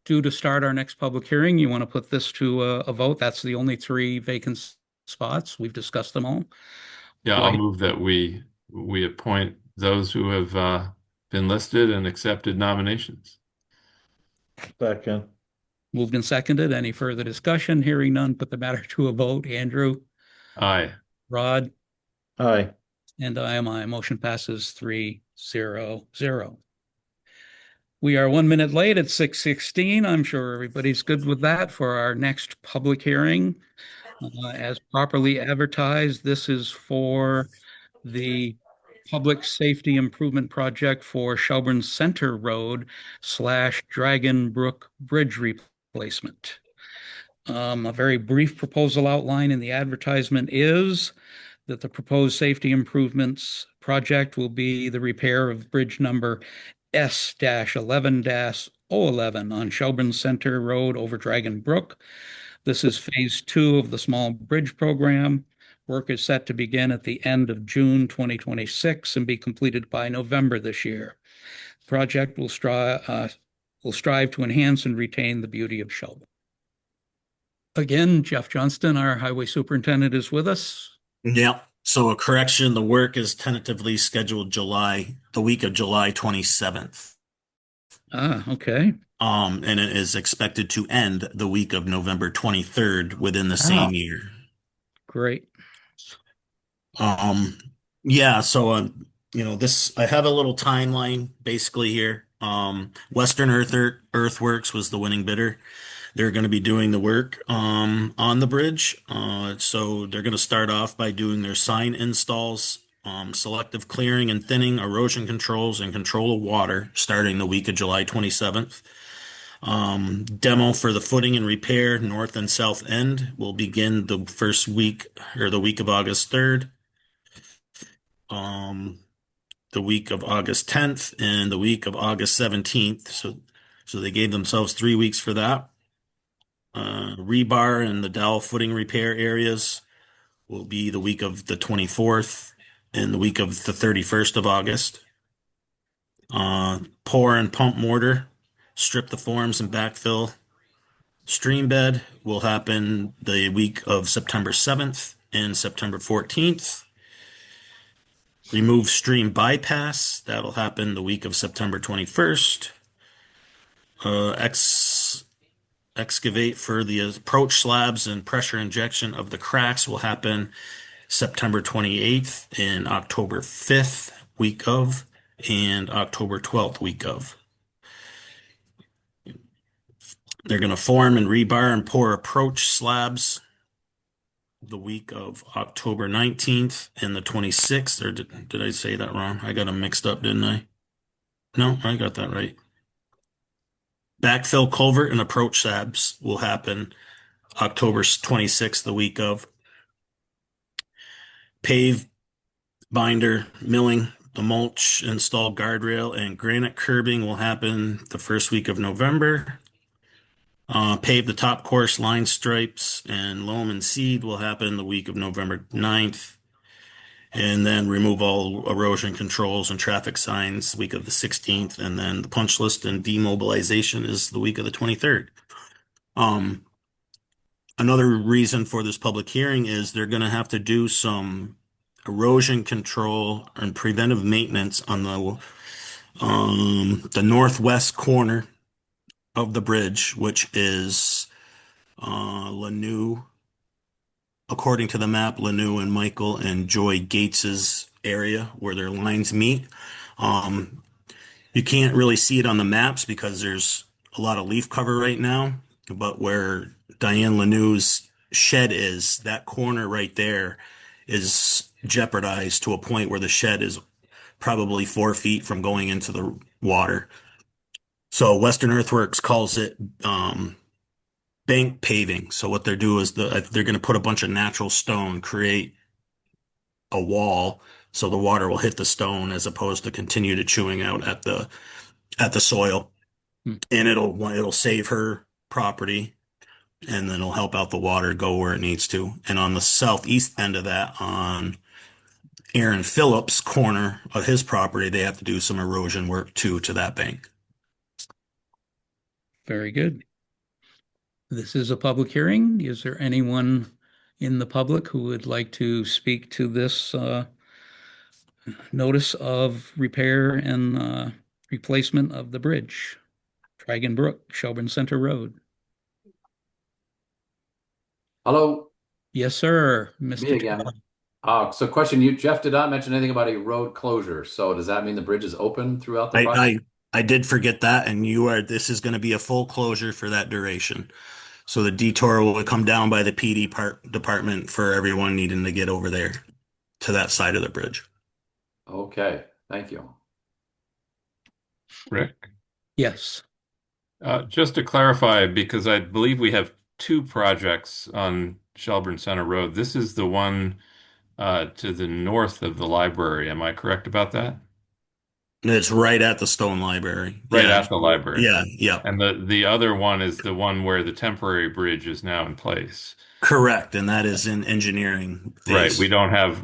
due to start our next public hearing. You want to put this to a vote? That's the only 3 vacant spots. We've discussed them all. Yeah, Do I'll I- move that we appoint those who have been listed and accepted nominations. Second. Moved and seconded. Any further discussion? Hearing none, put the matter to a vote. Andrew, Aye. Rod, Aye. and I am I. Motion passes 3-0-0. We are 1 minute late at 6:16. I'm sure everybody's good with that for our next public hearing. As properly advertised, this is for the Public Safety Improvement Project for Shelburne Center Road / Dragon Brook Bridge replacement. A very brief proposal outline in the advertisement is that the proposed safety improvements project will be the repair of bridge number S-11-011 on Shelburne Center Road over Dragon Brook. This is phase 2 of the small bridge program. Work is set to begin at the end of June 2026 and be completed by November this year. The project will strive to enhance and retain the beauty of Shelburne. Again, Jeff Johnston, our highway superintendent, is with us. Yeah. So a correction, the work is tentatively scheduled the week of July 27th. Okay. And it is expected to end the week of November 23rd within the same year. Great. Yeah, so I have a little timeline basically here. Western Earthworks was the winning bidder. They're going to be doing the work on the bridge. So they're going to start off by doing their sign installs, selective clearing and thinning, erosion controls, and control of water starting the week of July 27th. Demo for the footing and repair north and south end will begin the first week or the week of August 3rd. The week of August 10th and the week of August 17th. So they gave themselves 3 weeks for that. Rebar and the dowel footing repair areas will be the week of the 24th and the week of the 31st of August. Pour and pump mortar, strip the forms and backfill. Stream bed will happen the week of September 7th and September 14th. Remove stream bypass, that'll happen the week of September 21st. Excavate for the approach slabs and pressure injection of the cracks will happen September 28th and October 5th week of, and October 12th week of. They're going to form and rebar and pour approach slabs the week of October 19th and the 26th. Or did I say that wrong? I got them mixed up, didn't I? No, I got that right. Backfill culvert and approach slabs will happen October 26th, the week of. Pave, binder, milling, the mulch, install guardrail, and granite curbing will happen the first week of November. Pave the top course line stripes and loam and seed will happen the week of November 9th. And then remove all erosion controls and traffic signs week of the 16th. And then the punch list and demobilization is the week of the 23rd. Another reason for this public hearing is they're going to have to do some erosion control and preventive maintenance on the northwest corner of the bridge, which is Lanu, according to the map, Lanu and Michael and Joy Gates's area where their lines meet. You can't really see it on the maps because there's a lot of leaf cover right now, but where Diane Lanu's shed is, that corner right there is jeopardized to a point where the shed is probably 4 feet from going into the water. So Western Earthworks calls it bank paving. So what they're doing is they're going to put a bunch of natural stone, create a wall, so the water will hit the stone as opposed to continue to chewing out at the soil. And it'll save her property, and then it'll help out the water go where it needs to. And on the southeast end of that, on Aaron Phillips' corner of his property, they have to do some erosion work too to that bank. Very good. This is a public hearing. Is there anyone in the public who would like to speak to this notice of repair and replacement of the bridge? Dragon Brook, Shelburne Center Road. Hello, Yes, sir, me Mr. again. Todd. So question, Jeff did not mention anything about a road closure. So does that mean the bridge is open throughout the project? I did forget that, and this is going to be a full closure for that duration. So the detour will come down by the PD department for everyone needing to get over there to that side of the bridge. Okay, thank you. Rick? Yes. Just to clarify, because I believe we have two projects on Shelburne Center Road. This is the one to the north of the library. Am I correct about that? It's right at the Stone Library. Right Yeah. at the library. Yeah. And the other one is the one where the temporary bridge is now in place. Correct, and that is in engineering phase. Right. We don't have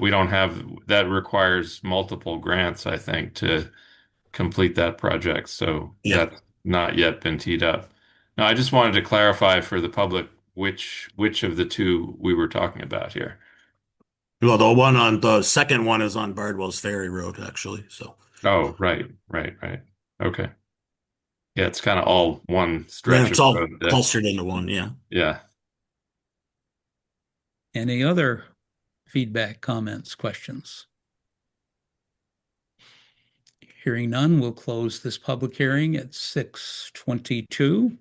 that requires multiple grants, I think, to complete that project. So Yeah. that's not yet been teed up. Now, I just wanted to clarify for the public which of the two we were talking about here. Well, the second one is on Bardwell's Ferry Road, actually. So. Oh, right. Okay. Yeah, it's kind of all one stretch Yeah, it's of all road there. clustered into one. Yeah. Yeah. Any other feedback, comments, questions? Hearing none, we'll close this public hearing at 6:22.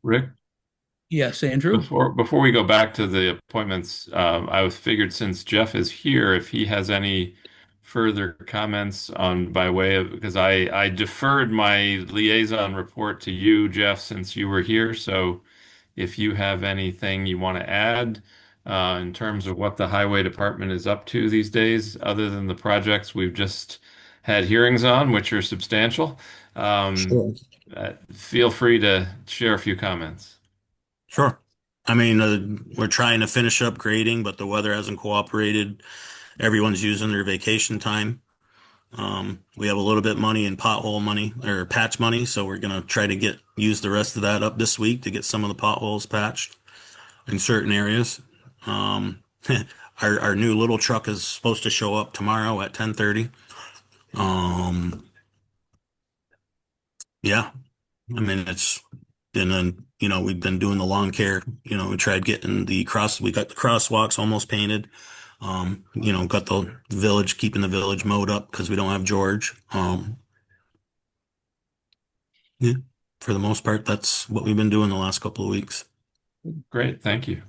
Rick? Yes, Andrew? Before we go back to the appointments, I figured since Jeff is here, if he has any further comments on by way of, because I deferred my liaison report to you, Jeff, since you were here. So if you have anything you want to add in terms of what the highway department is up to these days, other than the projects we've just had hearings on, which are substantial, feel free to share a few comments. Sure. I mean, we're trying to finish up grading, but the weather hasn't cooperated. Everyone's using their vacation time. We have a little bit money in pothole money or patch money, so we're gonna try to use the rest of that up this week to get some of the potholes patched in certain areas. Our new little truck is supposed to show up tomorrow at 10:30. Yeah, I mean and then we've been doing the lawn care. We tried getting we got the crosswalks almost painted. Got the village, keeping the village mowed up because we don't have George. Yeah, for the most part, that's what we've been doing the last couple of weeks. Great, thank you.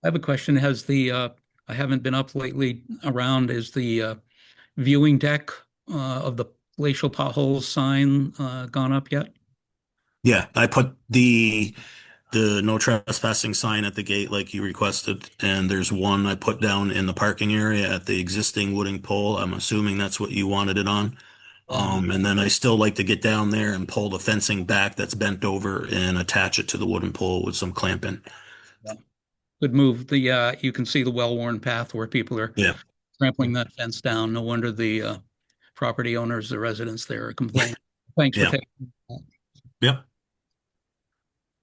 I have a question. I haven't been up lately around, is the viewing deck of the glacial potholes sign gone up yet? Yeah, I put the no trespassing sign at the gate like you requested, and there's one I put down in the parking area at the existing wooden pole. I'm assuming that's what you wanted it on. And then I still like to get down there and pull the fencing back that's bent over and attach it to the wooden pole with some clamping. Good move. You can see the well-worn path where people are trampling that fence down. No wonder the property owners, the residents there are complaining. Thanks for Yeah. taking that. Yep.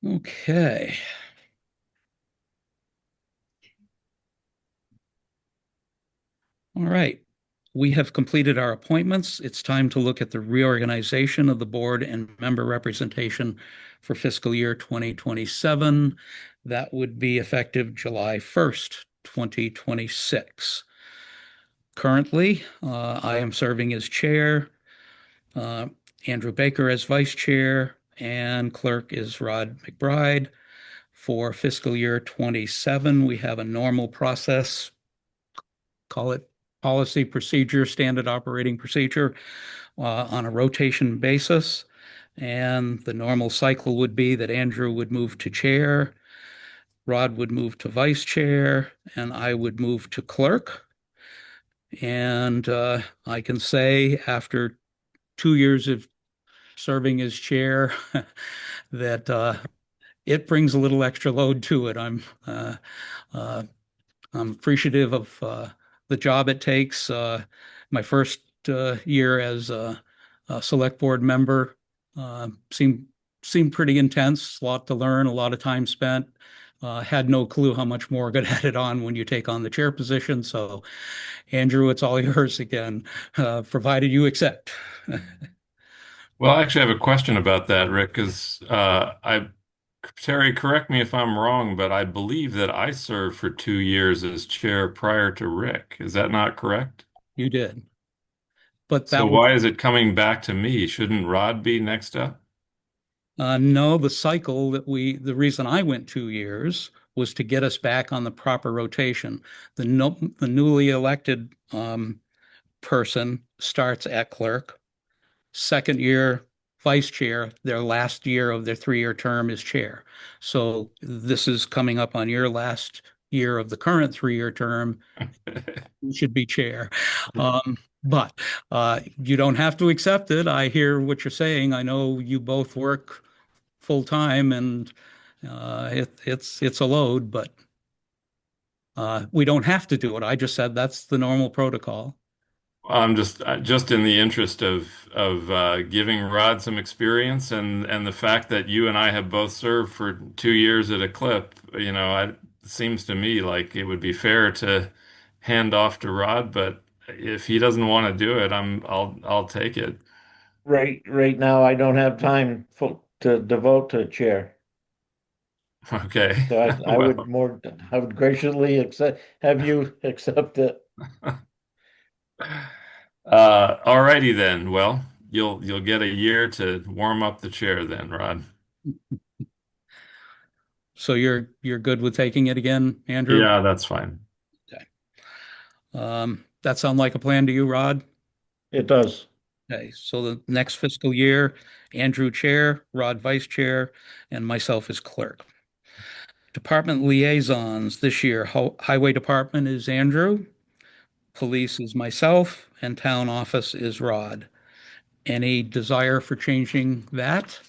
Okay. All right. We have completed our appointments. It's time to look at the reorganization of the board and member representation for fiscal year 2027. That would be effective July 1st, 2026. Currently, I am serving as chair, Andrew Baker as vice chair, and clerk is Rod McBride. For fiscal year 27, we have a normal process, call it policy procedure, standard operating procedure, on a rotation basis. And the normal cycle would be that Andrew would move to chair, Rod would move to vice chair, and I would move to clerk. And I can say after 2 years of serving as chair that it brings a little extra load to it. I'm appreciative of the job it takes. My first year as a select board member seemed pretty intense, a lot to learn, a lot of time spent. Had no clue how much more got added on when you take on the chair position. So, Andrew, it's all yours again, provided you accept. Well, I actually have a question about that, Rick, because Terry, correct me if I'm wrong, but I believe that I served for 2 years as chair prior to Rick. Is that not correct? You did. But So that was, why is it coming back to me? Shouldn't Rod be next up? no, the cycle the reason I went 2 years was to get us back on the proper rotation. The newly elected person starts at clerk. Second year vice chair, their last year of their 3-year term is chair. So this is coming up on your last year of the current 3-year term. You should be chair. But you don't have to accept it. I hear what you're saying. I know you both work full time, and it's a load, but we don't have to do it. I just said that's the normal protocol. I'm just in the interest of giving Rod some experience and the fact that you and I have both served for 2 years at a clip, it seems to me like it would be fair to hand off to Rod, but if he doesn't want to do it, I'll take it. Right now, I don't have time to devote to chair. Okay. So I Well, would graciously have you accept it. all righty then. Well, you'll get a year to warm up the chair then, Rod. So you're good with taking it again, Andrew? Yeah, that's fine. Okay. That sound like a plan to you, Rod? It does. Okay, so the next fiscal year, Andrew chair, Rod vice chair, and myself as clerk. Department liaisons this year, Highway Department is Andrew, Police is myself, and Town Office is Rod. Any desire for changing that?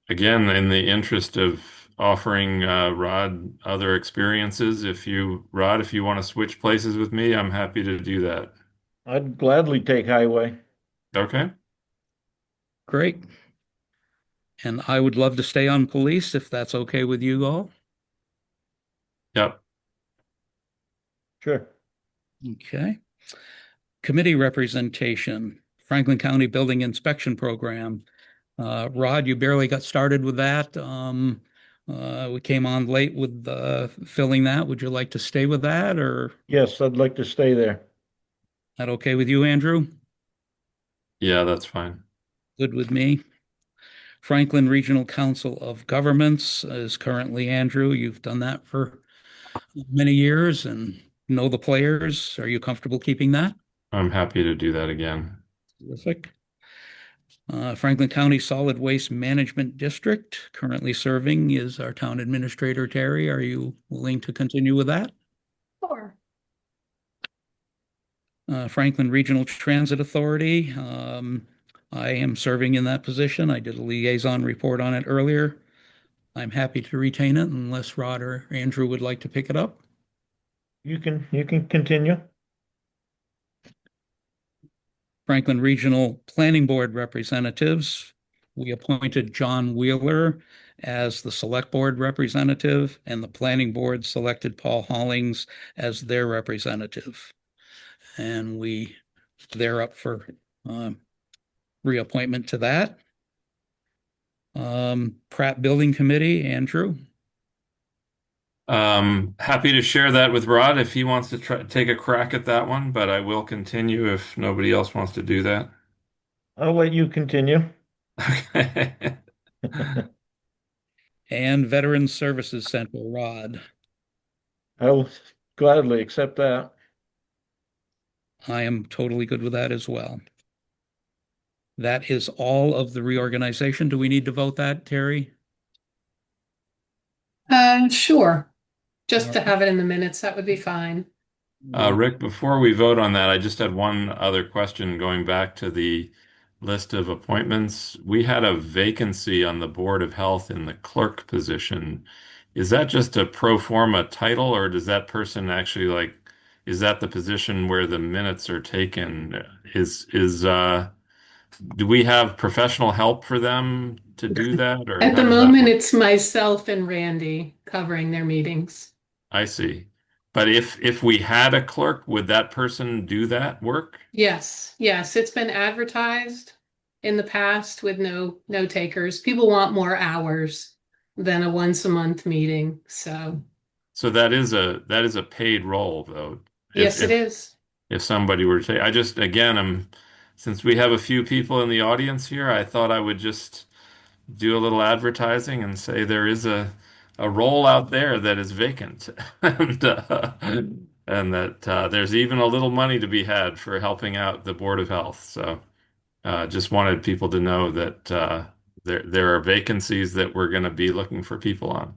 Again, in the interest of offering Rod other experiences, Rod, if you want to switch places with me, I'm happy to do that. I'd gladly take highway. Okay. Great. And I would love to stay on police if that's okay with you all. Yep. Sure. Okay. Committee representation, Franklin County Building Inspection Program. Rod, you barely got started with that. We came on late with filling that. Would you like to stay with that, or Yes, I'd like to stay there. that okay with you, Andrew? Yeah, that's fine. Good with me. Franklin Regional Council of Governments is currently Andrew. You've done that for many years and know the players. Are you comfortable keeping that? I'm happy to do that again. Terrific. Franklin County Solid Waste Management District, currently serving is our town administrator, Terry. Are you willing to continue with that? Sure. Franklin Regional Transit Authority, I am serving in that position. I did a liaison report on it earlier. I'm happy to retain it unless Rod or Andrew would like to pick it up. You can continue. Franklin Regional Planning Board representatives, we appointed John Wheeler as the Select Board representative, and the Planning Board selected Paul Hollings as their representative. And they're up for reappointment to that. Pratt Building Committee, Andrew. Happy to share that with Rod if he wants to take a crack at that one, but I will continue if nobody else wants to do that. I'll let you continue. Okay. And Veterans Services Center, Rod. I'll gladly accept that. I am totally good with that as well. That is all of the reorganization. Do we need to vote that, Terry? Sure. Just All to right. have it in the minutes, that would be fine. Rick, before we vote on that, I just had one other question going back to the list of appointments. We had a vacancy on the Board of Health in the clerk position. Is that just a pro forma title, or does that person actually is that the position where the minutes are taken? Do we have professional help for them to do that, or At how the does that moment, work? it's myself and Randy covering their meetings. I see. But if we had a clerk, would that person do that work? Yes, yes, it's been advertised in the past with no takers. People want more hours than a once a month meeting. So So that is a paid role though. If yes, it if is. if somebody were to say, I just again, since we have a few people in the audience here, I thought I would just do a little advertising and say there is a role out there that is vacant, and that there's even a little money to be had for helping out the Board of Health. So just wanted people to know that there are vacancies that we're going to be looking for people on.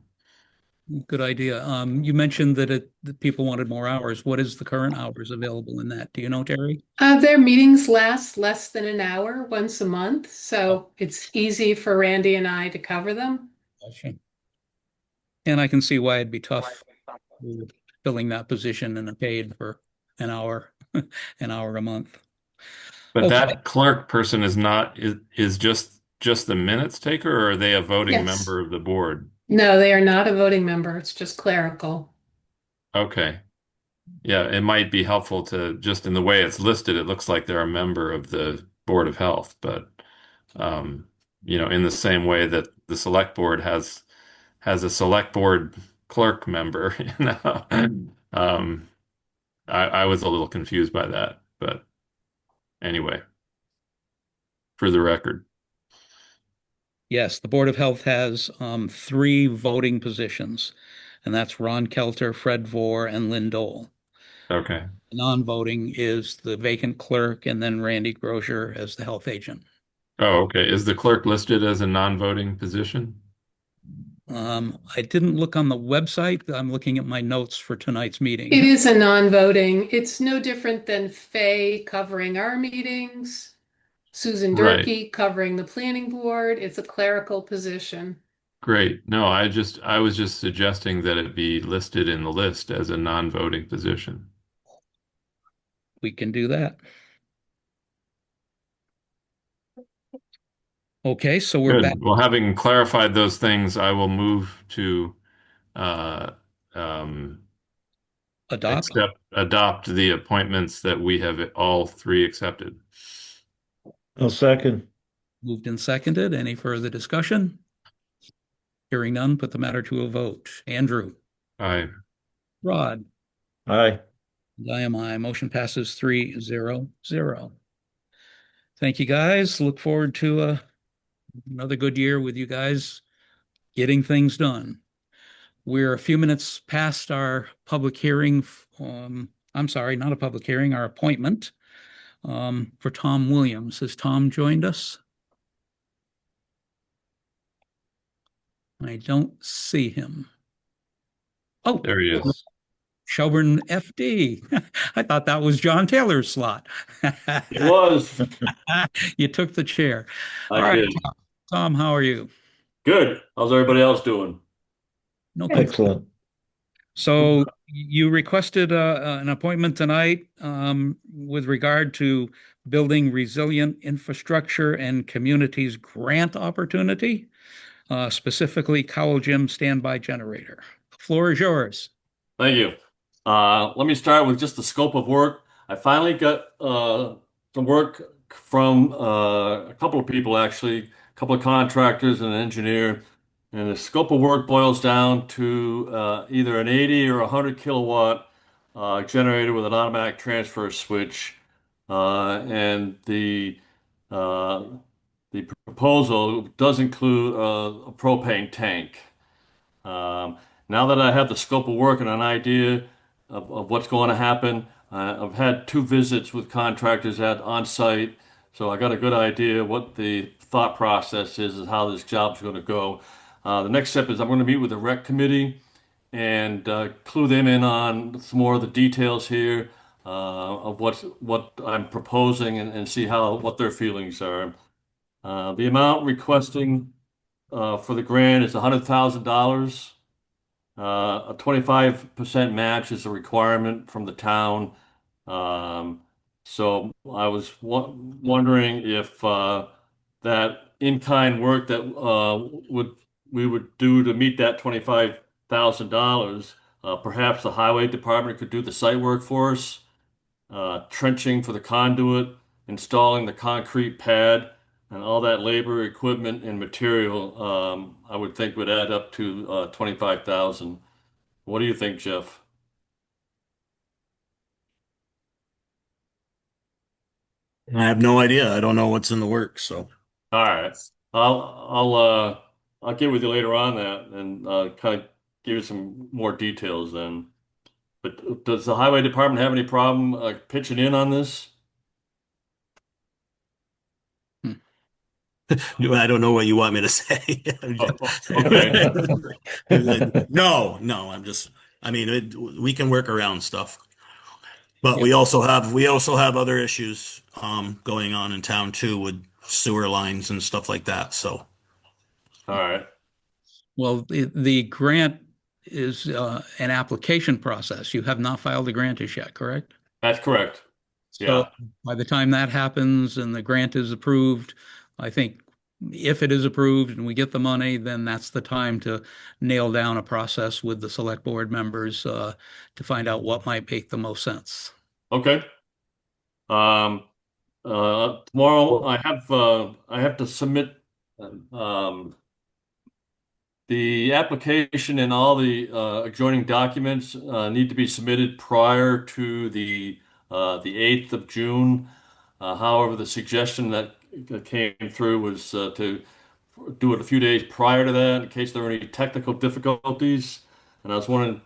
Good idea. You mentioned that people wanted more hours. What is the current hours available in that? Do you know, Terry? Their meetings last less than an hour once a month, so it's easy for Randy and I to cover them. Gotcha. And I can see why it'd be tough filling that position and paid for an hour, an hour a month. But Okay. that clerk person is just the minutes taker, or are they a voting Yes. member of the board? No, they are not a voting member. It's just clerical. Okay. Yeah, it might be helpful to just in the way it's listed, it looks like they're a member of the Board of Health, but in the same way that the Select Board has a Select Board clerk member, I was a little confused by that, but anyway, for the record. Yes, the Board of Health has 3 voting positions, and that's Ron Kelter, Fred Vore, and Lynn Dole. Okay. Non-voting is the vacant clerk, and then Randy Grosher as the health agent. Oh, okay. Is the clerk listed as a non-voting position? I didn't look on the website. I'm looking at my notes for tonight's meeting. It is a non-voting. It's no different than Faye covering our meetings, Susan Right. Durkee covering the planning board. It's a clerical position. Great. No, I was just suggesting that it be listed in the list as a non-voting position. We can do that. Okay, so we're Good. back. Well, having clarified those things, I will move to uh, um, Adopt. adopt the appointments that we have all 3 accepted. I'll second. Moved and seconded. Any further discussion? Hearing none, put the matter to a vote. Andrew. Aye. Rod. Aye. And I am aye. Motion passes 3-0-0. Thank you, guys. Look forward to another good year with you guys getting things done. We're a few minutes past our public hearing. I'm sorry, not a public hearing, our appointment for Tom Williams. Has Tom joined us? I don't see him. Oh, There he is. Shelburne FD. I thought that was John Taylor's slot. It was. You took the chair. I All right, did. Tom, how are you? Good. How's everybody else doing? No complaints. Excellent. So you requested an appointment tonight with regard to Building Resilient Infrastructure and Communities Grant Opportunity, specifically Cowell Gym Standby Generator. The floor is yours. Thank you. Let me start with just the scope of work. I finally got some work from a couple of people, actually, a couple of contractors and an engineer. And the scope of work boils down to either an 80 or 100 kilowatt generator with an automatic transfer switch. And uh, the proposal does include a propane tank. Um, Now that I have the scope of work and an idea of what's going to happen, I've had two visits with contractors at on site, so I got a good idea what the thought process is how this job's going to go. The next step is I'm going to meet with the rec committee and clue them in on some more of the details here of what I'm proposing and see what their feelings are. The amount requesting for the grant is $100,000. A 25% match is a requirement from the town. So I was wondering if that in-kind work that we would do to meet that $25,000, perhaps the highway department could do the site work for us, trenching for the conduit, installing the concrete pad, and all that labor, equipment, and material, I would think would add up to 25,000. What do you think, Jeff? I have no idea. I don't know what's in the works, so. All right. I'll get with you later on that and kind of give you some more details then. But does the highway department have any problem pitching in on this? I don't know what you want me to say. Okay. No, I mean, we can work around stuff. But we also have other issues going on in town too with sewer lines and stuff like that. So All right. Well, the grant is an application process. You have not filed the grant as yet, correct? That's correct. So Yeah. by the time that happens and the grant is approved, I think if it is approved and we get the money, then that's the time to nail down a process with the select board members to find out what might make the most sense. Okay. Um, Tomorrow I have to submit um, the application and all the adjoining documents need to be submitted prior to the 8th of June. However, the suggestion that came through was to do it a few days prior to that in case there were any technical difficulties. And I was wondering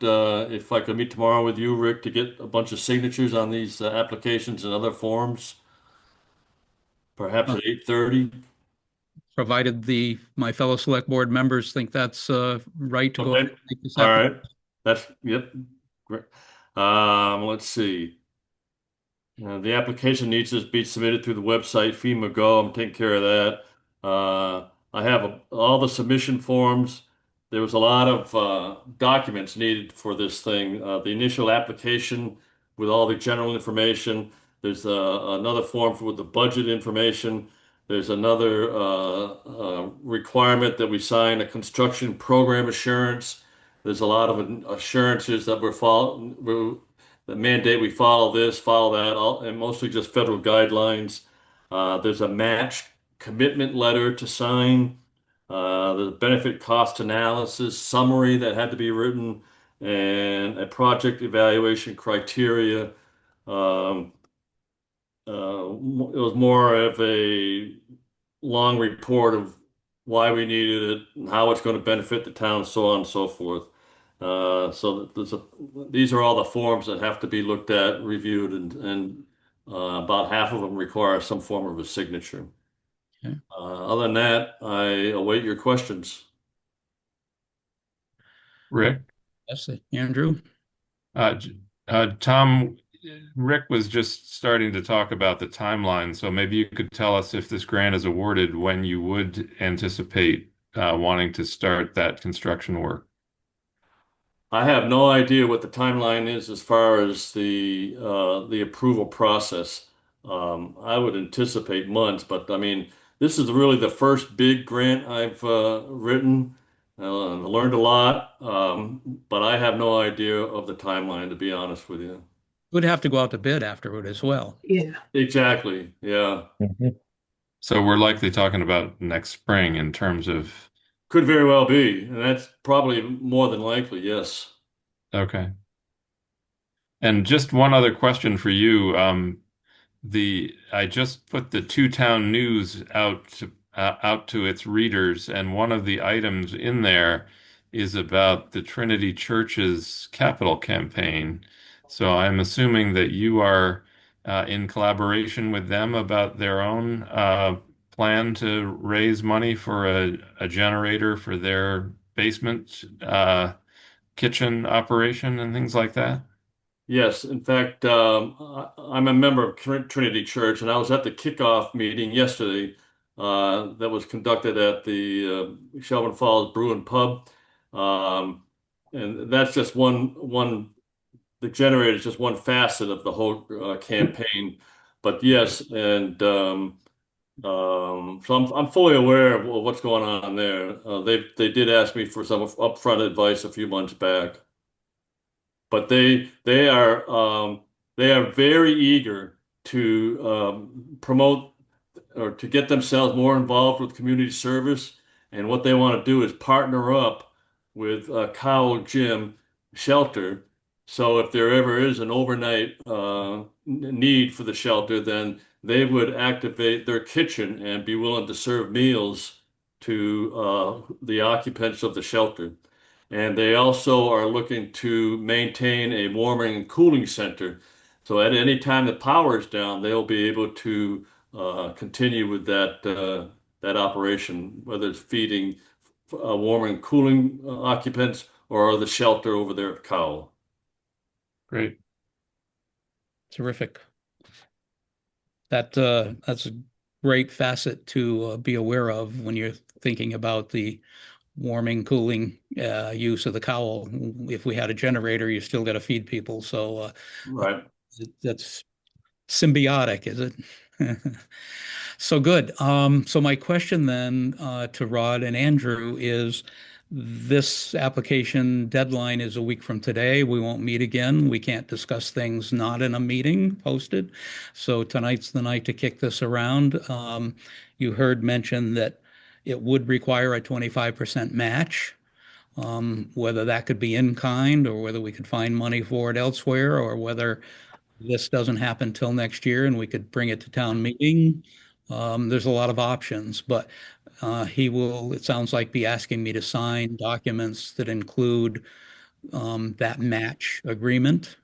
if I could meet tomorrow with you, Rick, to get a bunch of signatures on these applications and other forms, perhaps at 8:30. Provided my fellow select board members think that's right to go ahead Okay. and make this All happen. right. Yep. Great. Let's see. The application needs to be submitted through the website, FEMA Go. I'm taking care of that. I have all the submission forms. There was a lot of documents needed for this thing. The initial application with all the general information. There's another form with the budget information. There's another requirement that we sign a construction program assurance. There's a lot of assurances that the mandate we follow this, follow that, and mostly just federal guidelines. There's a match commitment letter to sign. The benefit cost analysis summary that had to be written, and a project evaluation criteria. Um, it was more of a long report of why we needed it and how it's going to benefit the town, so on and so forth. These are all the forms that have to be looked at, reviewed, and about half of them require some form of a signature. Okay. Other than that, I await your questions. Rick, Yes, Andrew. Tom, Rick was just starting to talk about the timeline, so maybe you could tell us if this grant is awarded, when you would anticipate wanting to start that construction work. I have no idea what the timeline is as far as the approval process. I would anticipate months, but I mean, this is really the first big grant I've written. Learned a lot, but I have no idea of the timeline, to be honest with you. Would have to go out to bid afterward as well. Yeah. Exactly. Yeah. Mhm. So we're likely talking about next spring in terms of, Could very well be. And that's probably more than likely. Yes. okay. And just one other question for you. I just put the Two Town News out to its readers, and one of the items in there is about the Trinity Church's capital campaign. So I'm assuming that you are in collaboration with them about their own plan to raise money for a generator for their basement kitchen operation and things like that. Yes. In fact, I'm a member of Trinity Church, and I was at the kickoff meeting yesterday that was conducted at the Shelburne Falls Brew and Pub. Um, and that's just the generator is just one facet of the whole campaign. But yes, and so I'm fully aware of what's going on there. They did ask me for some upfront advice a few months back, but they are very eager to promote or to get themselves more involved with community service. And what they want to do is partner up with Cowell Gym Shelter. So if there ever is an overnight need for the shelter, then they would activate their kitchen and be willing to serve meals to the occupants of the shelter. And they also are looking to maintain a warming and cooling center. So at any time the power is down, they'll be able to continue with that operation, whether it's feeding warming and cooling occupants or the shelter over there at Cowell. Great. Terrific. That's a great facet to be aware of when you're thinking about the warming, cooling use of the cowl. If we had a generator, you still got to feed people. So Right. that's symbiotic, is it? So good. So my question then to Rod and Andrew is, this application deadline is a week from today. We won't meet again. We can't discuss things not in a meeting posted. So tonight's the night to kick this around. You heard mention that it would require a 25% match. Whether that could be in kind or whether we could find money for it elsewhere, or whether this doesn't happen till next year and we could bring it to town meeting. There's a lot of options, but he will, it sounds like, be asking me to sign documents that include that match agreement.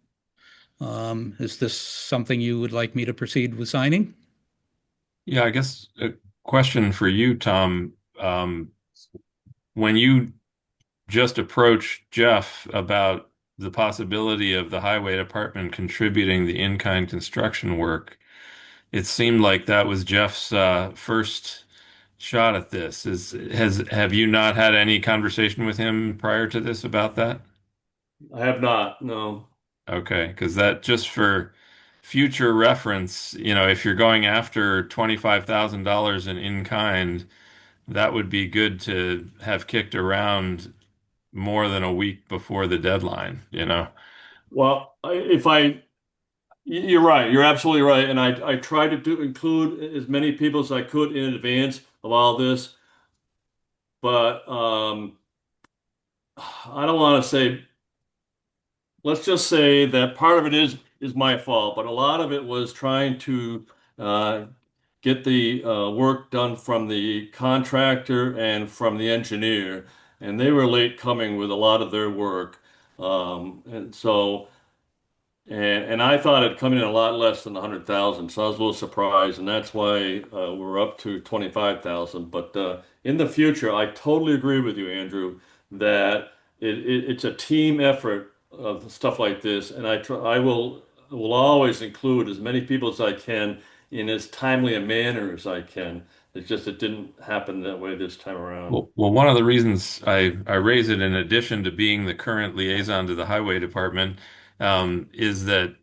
Is this something you would like me to proceed with signing? Yeah, I guess a question for you, Tom. When you just approached Jeff about the possibility of the highway department contributing the in-kind construction work, it seemed like that was Jeff's first shot at this. Have you not had any conversation with him prior to this about that? I have not, no. Okay, because that just for future reference, if you're going after $25,000 in kind, that would be good to have kicked around more than a week before the deadline. Well, you're right. You're absolutely right. And I tried to include as many people as I could in advance of all this, but I don't want to say. Let's just say that part of it is my fault, but a lot of it was trying to uh, get the work done from the contractor and from the engineer, and they were late coming with a lot of their work, and so. And I thought it'd come in a lot less than 100,000, so I was a little surprised, and that's why we're up to 25,000. But in the future, I totally agree with you, Andrew, that it's a team effort of stuff like this, and I will always include as many people as I can in as timely a manner as I can. It's just it didn't happen that way this time around. Well, one of the reasons I raise it in addition to being the current liaison to the highway department, is that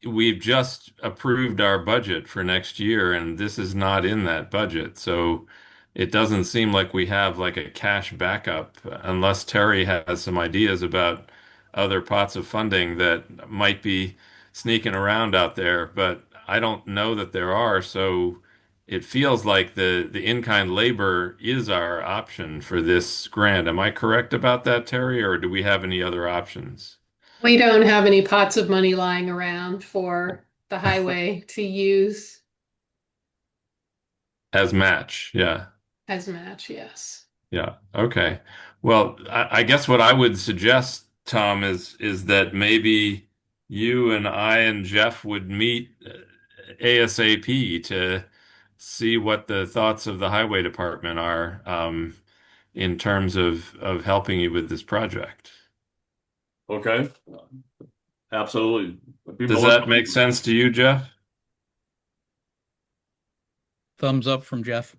we've just approved our budget for next year, and this is not in that budget. So it doesn't seem like we have like a cash backup unless Terry has some ideas about other pots of funding that might be sneaking around out there, but I don't know that there are. So it feels like the in-kind labor is our option for this grant. Am I correct about that, Terry, or do we have any other options? We don't have any pots of money lying around for the highway to use As match, yeah. as match, yes. Yeah. Okay. Well, I guess what I would suggest, Tom, is that maybe you and I and Jeff would meet ASAP to see what the thoughts of the highway department are in terms of helping you with this project. Okay. Absolutely. Does that make sense to you, Jeff? Thumbs up from Jeff.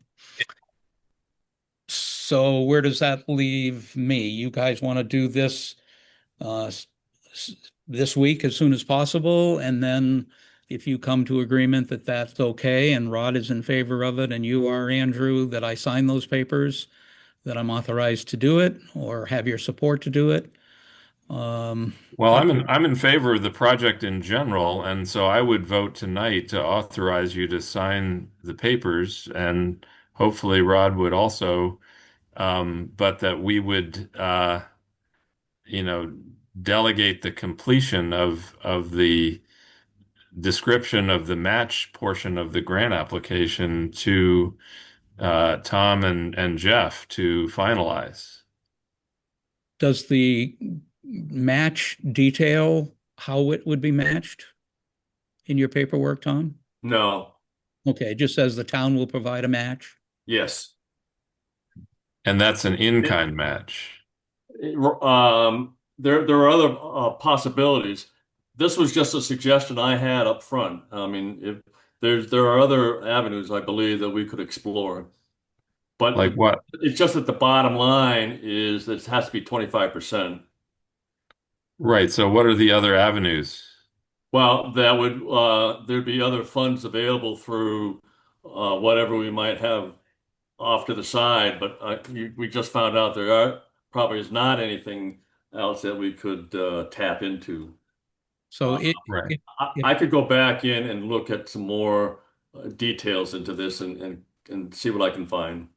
So where does that leave me? You guys want to do this this week as soon as possible, and then if you come to agreement that that's okay, and Rod is in favor of it, and you are, Andrew, that I sign those papers, that I'm authorized to do it, or have your support to do it. Well, I'm in favor of the project in general, and so I would vote tonight to authorize you to sign the papers, and hopefully Rod would also, but that we would, you know, delegate the completion of the description of the match portion of the grant application to Tom and Jeff to finalize. Does the match detail how it would be matched in your paperwork, Tom? No. Okay, it just says the town will provide a match. Yes. And that's an in-kind match. There are other possibilities. This was just a suggestion I had up front. I mean, if there are other avenues I believe that we could explore. But Like what? it's just that the bottom line is that it has to be 25%. Right. So what are the other avenues? Well, that would there'd be other funds available through whatever we might have off to the side, but we just found out probably is not anything else that we could tap into. So Right. I could go back in and look at some more details into this and see what I can find.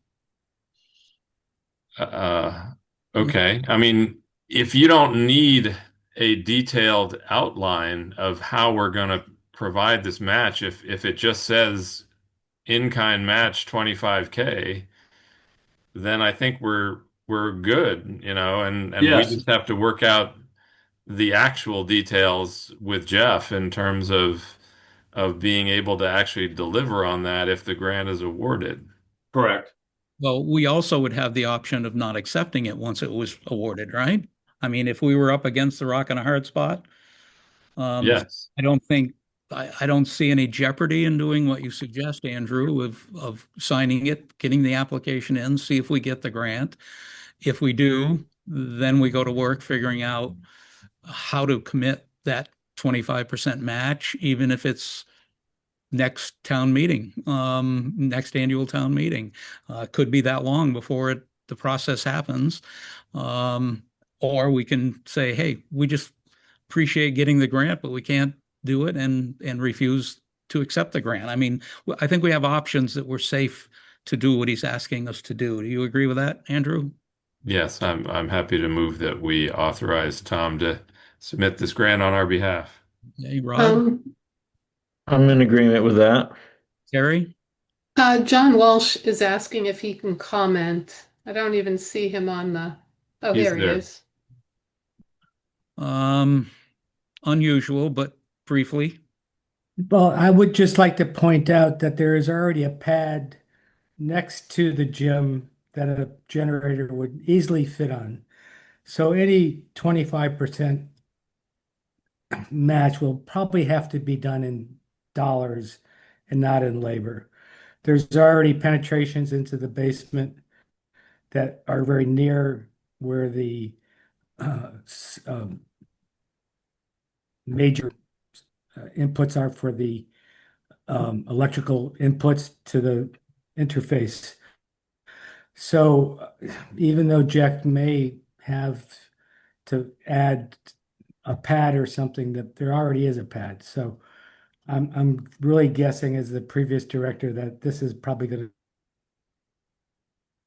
Okay. I mean, if you don't need a detailed outline of how we're going to provide this match, if it just says in-kind match 25K, then I think we're good, you know, and we Yes, just have to work out the actual details with Jeff in terms of being able to actually deliver on that if the grant is awarded. correct. Well, we also would have the option of not accepting it once it was awarded, right? I mean, if we were up against the rock and a hard spot, Yes. I don't see any jeopardy in doing what you suggest, Andrew, of signing it, getting the application in, see if we get the grant. If we do, then we go to work figuring out how to commit that 25% match, even if it's next town meeting, next annual town meeting. Could be that long before the process happens. Or we can say, hey, we just appreciate getting the grant, but we can't do it and refuse to accept the grant. I mean, I think we have options that we're safe to do what he's asking us to do. Do you agree with that, Andrew? Yes, I'm happy to move that we authorize Tom to submit this grant on our behalf. Hey, Rod, I'm in agreement with that. Terry? John Walsh is asking if he can comment. I don't even see him on the, oh, He's here he there. is. Unusual, but briefly. Well, I would just like to point out that there is already a pad next to the gym that a generator would easily fit on. So any 25% match will probably have to be done in dollars and not in labor. There's already penetrations into the basement that are very near where the major inputs are for the electrical inputs to the interface. So even though Jack may have to add a pad or something, that there already is a pad. So I'm really guessing as the previous director that this is probably going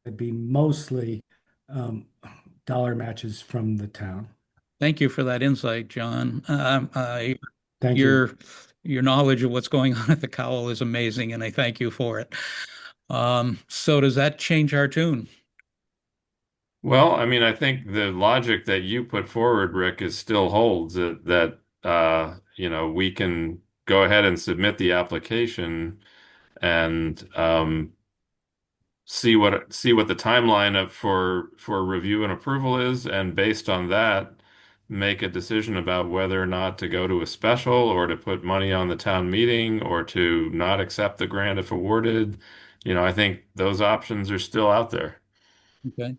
to be mostly dollar matches from the town. Thank you for that insight, John. Thank you. Your knowledge of what's going on at the Cowell is amazing, and I thank you for it. So does that change our tune? Well, I mean, I think the logic that you put forward, Rick, is still holds that we can go ahead and submit the application and see what the timeline for review and approval is, and based on that, make a decision about whether or not to go to a special or to put money on the town meeting or to not accept the grant if awarded. I think those options are still out there. Okay,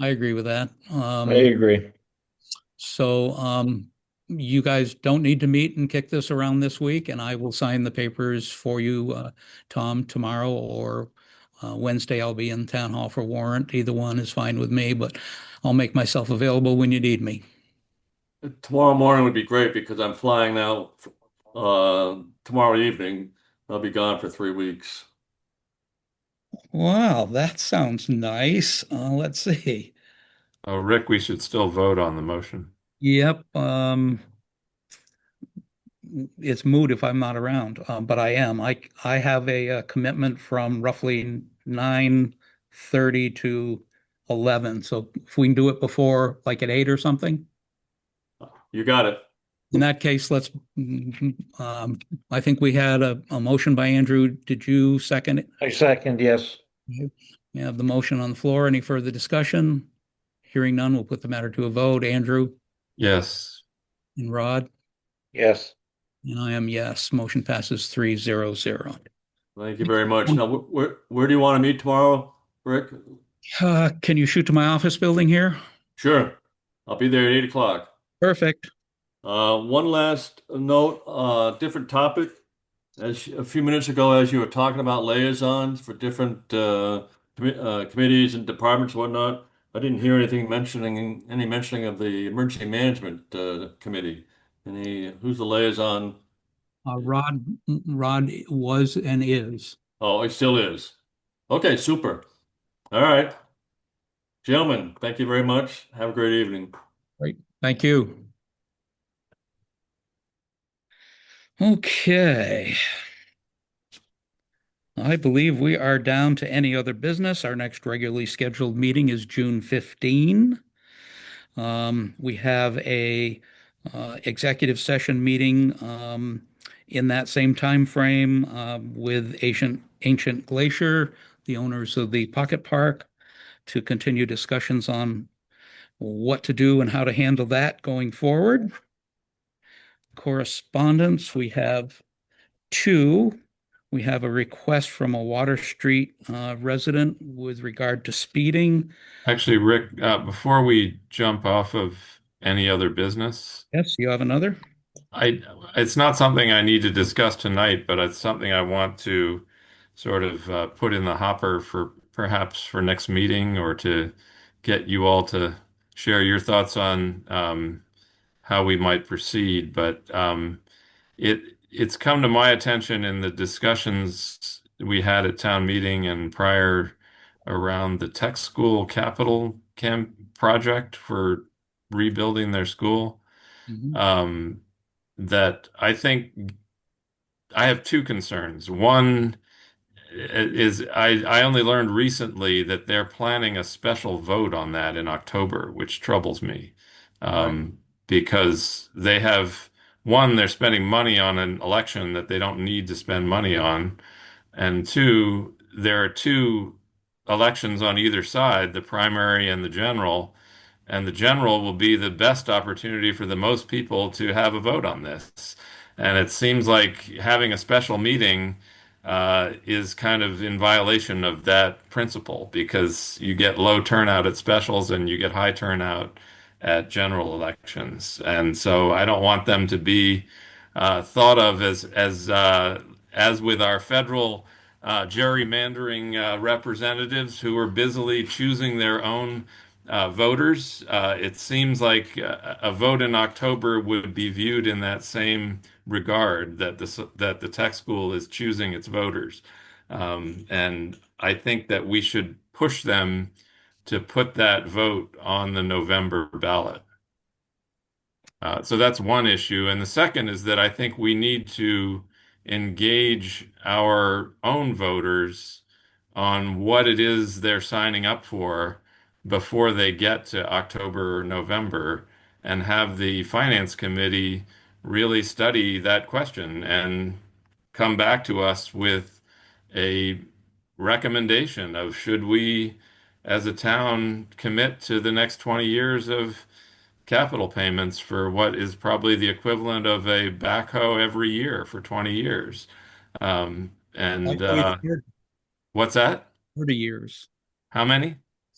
I agree with that. I agree. So you guys don't need to meet and kick this around this week, and I will sign the papers for you, Tom, tomorrow or Wednesday. I'll be in town hall for warrant. Either one is fine with me, but I'll make myself available when you need me. Tomorrow morning would be great because I'm flying now tomorrow evening. I'll be gone for 3 weeks. Wow, that sounds nice. Let's see. Oh, Rick, we should still vote on the motion. Yep. It's moot if I'm not around, but I am. I have a commitment from roughly 9:30 to 11. So if we can do it before, like at 8 or something. You got it. In that case, I think we had a motion by Andrew. Did you second it? I second, yes. We have the motion on the floor. Any further discussion? Hearing none, we'll put the matter to a vote. Andrew Yes. and Rod, Yes. and I am yes. Motion passes 3-0-0. Thank you very much. Now, where do you want to meet tomorrow, Rick? Can you shoot to my office building here? Sure. I'll be there at 8 o'clock. Perfect. One last note, different topic. As a few minutes ago, as you were talking about liaisons for different committees and departments and whatnot, I didn't hear any mentioning of the emergency management committee. Who's the liaison? Rod was and is. Oh, it still is. Okay, super. All right. Gentlemen, thank you very much. Have a great evening. Great. Thank you. Okay. I believe we are down to any other business. Our next regularly scheduled meeting is June 15. We have a executive session meeting in that same time frame with Ancient Glacier, the owners of the Pocket Park, to continue discussions on what to do and how to handle that going forward. Correspondence, we have 2. We have a request from a Water Street resident with regard to speeding. Actually, Rick, before we jump off of any other business, Yes, you have another? it's not something I need to discuss tonight, but it's something I want to sort of put in the hopper for perhaps for next meeting, or to get you all to share your thoughts on how we might proceed. But it's come to my attention in the discussions we had at town meeting and prior around the tech school capital camp project for rebuilding their school. That I think I have 2 concerns. One is I only learned recently that they're planning a special vote on that in October, which troubles me. Because they're spending money on an election that they don't need to spend money on. And 2, there are 2 elections on either side, the primary and the general. And the general will be the best opportunity for the most people to have a vote on this. And it seems like having a special meeting is kind of in violation of that principle, because you get low turnout at specials and you get high turnout at general elections. And so I don't want them to be thought of as with our federal gerrymandering representatives who are busily choosing their own voters. It seems like a vote in October would be viewed in that same regard, that the tech school is choosing its voters. And I think that we should push them to put that vote on the November ballot. So that's one issue. And the second is that I think we need to engage our own voters on what it is they're signing up for before they get to October or November, and have the Finance Committee really study that question and come back to us with a recommendation of should we, as a town, commit to the next 20 years of capital payments for what is probably the equivalent of a backhoe every year for 20 years. And what's that? 30 years. How many?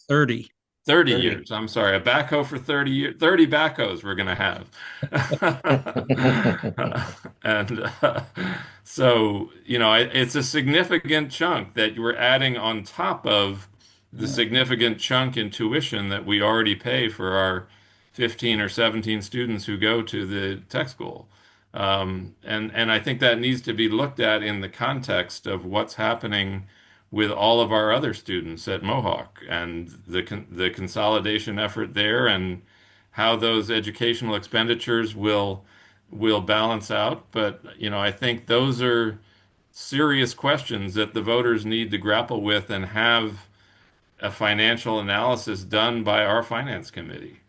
30. 30 years. I'm sorry. A backhoe for 30 years. 30 backhoes we're going to have. And so, it's a significant chunk that you were adding on top of the significant chunk in tuition that we already pay for our 15 or 17 students who go to the tech school. And I think that needs to be looked at in the context of what's happening with all of our other students at Mohawk and the consolidation effort there, and how those educational expenditures will balance out. But I think those are serious questions that the voters need to grapple with and have a financial analysis done by our finance committee.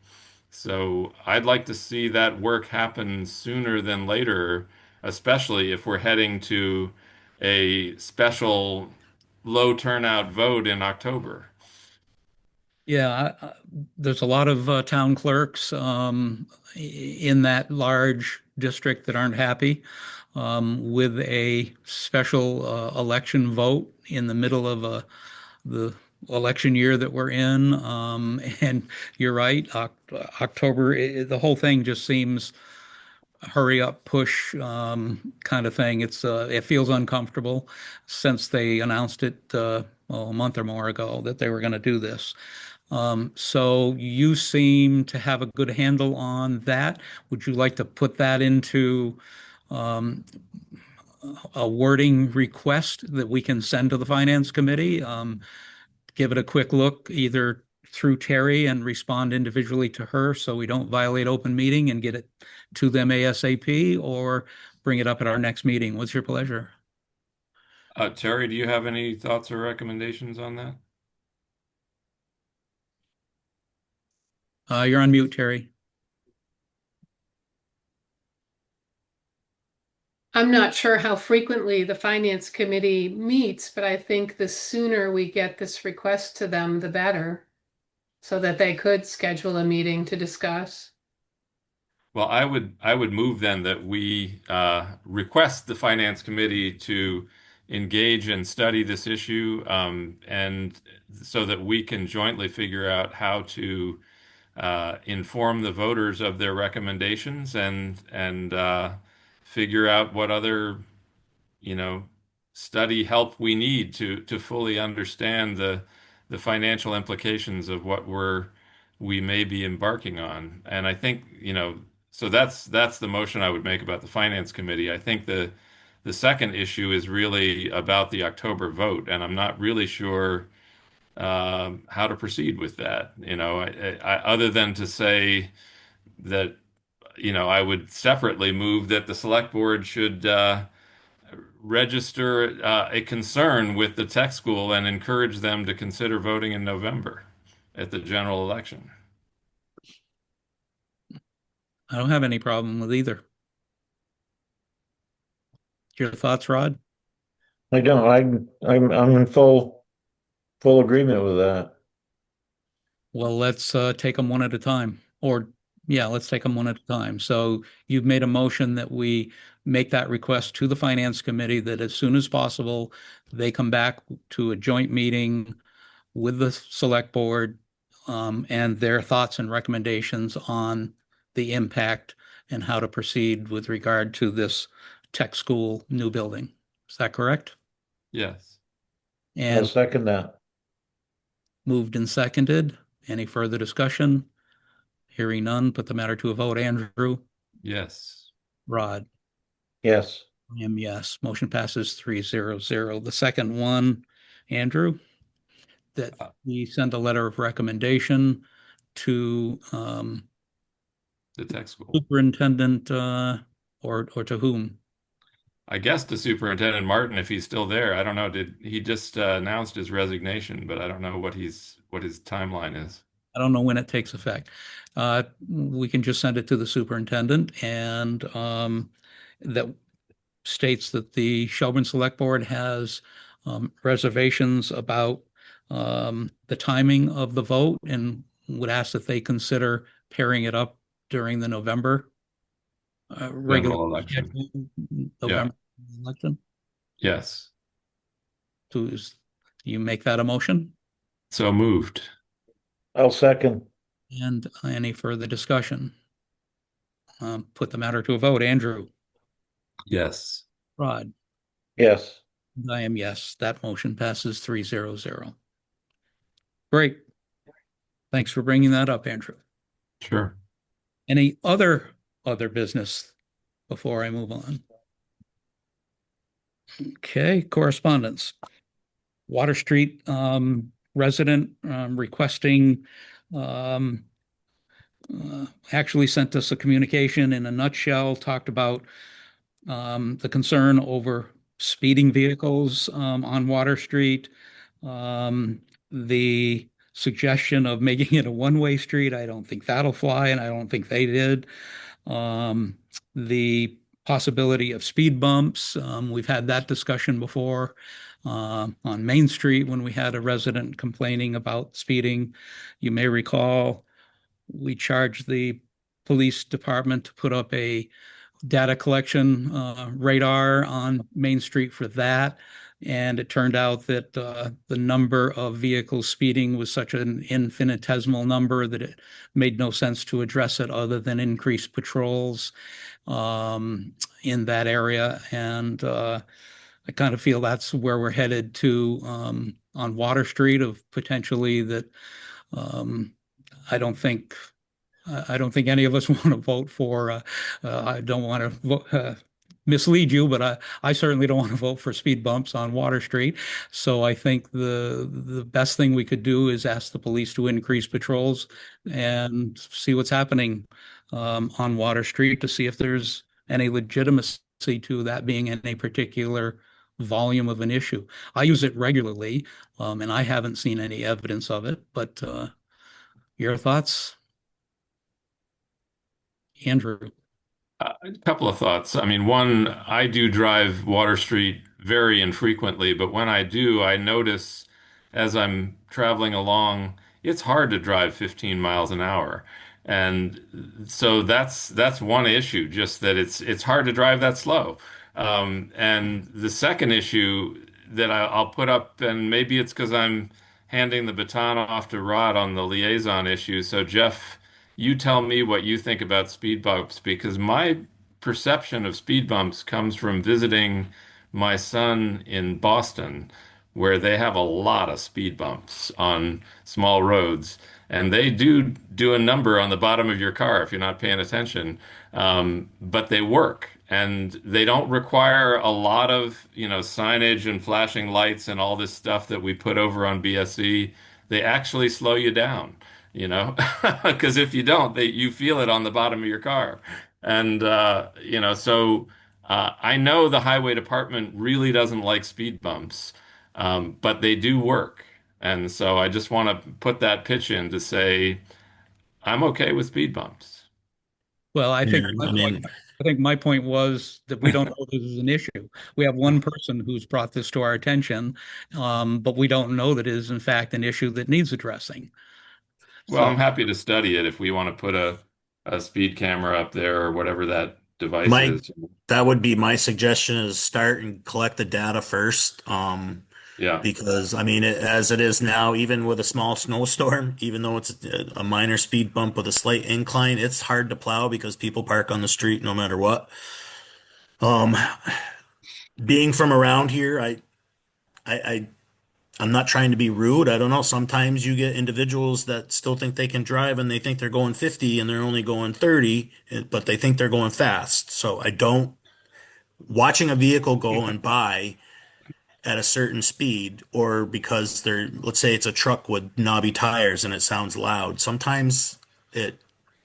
So I'd like to see that work happen sooner than later, especially if we're heading to a special low turnout vote in October. Yeah, there's a lot of town clerks in that large district that aren't happy with a special election vote in the middle of the election year that we're in. And you're right, October, the whole thing just seems hurry up, push kind of thing. It feels uncomfortable since they announced it a month or more ago that they were going to do this. So you seem to have a good handle on that. Would you like to put that into a wording request that we can send to the Finance Committee? Give it a quick look, either through Terry and respond individually to her so we don't violate open meeting and get it to them ASAP, or bring it up at our next meeting. What's your pleasure? Terry, do you have any thoughts or recommendations on that? You're on mute, Terry. I'm not sure how frequently the Finance Committee meets, but I think the sooner we get this request to them, the better, so that they could schedule a meeting to discuss. Well, I would move then that we request the Finance Committee to engage and study this issue, and so that we can jointly figure out how to inform the voters of their recommendations, and figure out what other, study help we need to fully understand the financial implications of what we may be embarking on. And I think, so that's the motion I would make about the Finance Committee. I think the second issue is really about the October vote, and I'm not really sure how to proceed with that. Other than to say that, I would separately move that the select board should register a concern with the tech school and encourage them to consider voting in November at the general election. I don't have any problem with either. Your thoughts, Rod? I don't. I'm in full agreement with that. Well, let's take them one at a time. Or, yeah, let's take them one at a time. So you've made a motion that we make that request to the Finance Committee, that as soon as possible, they come back to a joint meeting with the Select Board and their thoughts and recommendations on the impact and how to proceed with regard to this tech school new building. Is that correct? Yes. I'll And second that. moved and seconded. Any further discussion? Hearing none, put the matter to a vote. Andrew, Yes. Rod, Yes, I am yes. Motion passes 3-0-0. The second one, Andrew, that we send a letter of recommendation to The tech school. superintendent or to whom? I guess to Superintendent Martin, if he's still there. I don't know. Did he just announced his resignation, but I don't know what his timeline is. I don't know when it takes effect. We can just send it to the superintendent, and that states that the Shelburne Select Board has reservations about the timing of the vote and would ask that they consider pairing it up during the November regular General election. November election. Yes. Do you make that a motion? So moved. I'll second. And any further discussion? Put the matter to a vote. Andrew, Yes. Rod, Yes, and I am yes. That motion passes 3-0-0. Great. Thanks for bringing that up, Andrew. Sure. Any other business before I move on? Okay, correspondence. Water Street resident requesting actually sent us a communication in a nutshell, talked about the concern over speeding vehicles on Water Street, the suggestion of making it a one-way street. I don't think that'll fly, and I don't think they did. The possibility of speed bumps. We've had that discussion before on Main Street when we had a resident complaining about speeding. You may recall we charged the police department to put up a data collection radar on Main Street for that. And it turned out that the number of vehicles speeding was such an infinitesimal number that it made no sense to address it other than increase patrols in that area. And I kind of feel that's where we're headed to on Water Street, of potentially that I don't think any of us want to vote for. I don't want to mislead you, but I certainly don't want to vote for speed bumps on Water Street. So I think the best thing we could do is ask the police to increase patrols and see what's happening on Water Street to see if there's any legitimacy to that being any particular volume of an issue. I use it regularly, and I haven't seen any evidence of it. But your thoughts, Andrew? A couple of thoughts. I mean, one, I do drive Water Street very infrequently, but when I do, I notice as I'm traveling along, it's hard to drive 15 miles an hour. And so that's one issue, just that it's hard to drive that slow. And the second issue that I'll put up, and maybe it's because I'm handing the baton off to Rod on the liaison issue. So Jeff, you tell me what you think about speed bumps, because my perception of speed bumps comes from visiting my son in Boston, where they have a lot of speed bumps on small roads, and they do a number on the bottom of your car if you're not paying attention. But they work, and they don't require a lot of, signage and flashing lights and all this stuff that we put over on BSC. They actually slow you down, because if you don't, you feel it on the bottom of your car. And so I know the highway department really doesn't like speed bumps, but they do work. And so I just want to put that pitch in to say I'm okay with speed bumps. Well, I think Yeah, I mean, my point was that we don't know this is an issue. We have one person who's brought this to our attention, but we don't know that it is in fact an issue that needs addressing. Well, So, I'm happy to study it if we want to put a speed camera up there or whatever that device Mike, is. that would be my suggestion, is start and collect the data first. Yeah. Because I mean, as it is now, even with a small snowstorm, even though it's a minor speed bump with a slight incline, it's hard to plow because people park on the street no matter what. Um, being from around here, I, I'm not trying to be rude. I don't know. Sometimes you get individuals that still think they can drive and they think they're going 50 and they're only going 30, but they think they're going fast. So I don't, watching a vehicle go and by at a certain speed, or because they're, let's say it's a truck with knobby tires and it sounds loud, sometimes it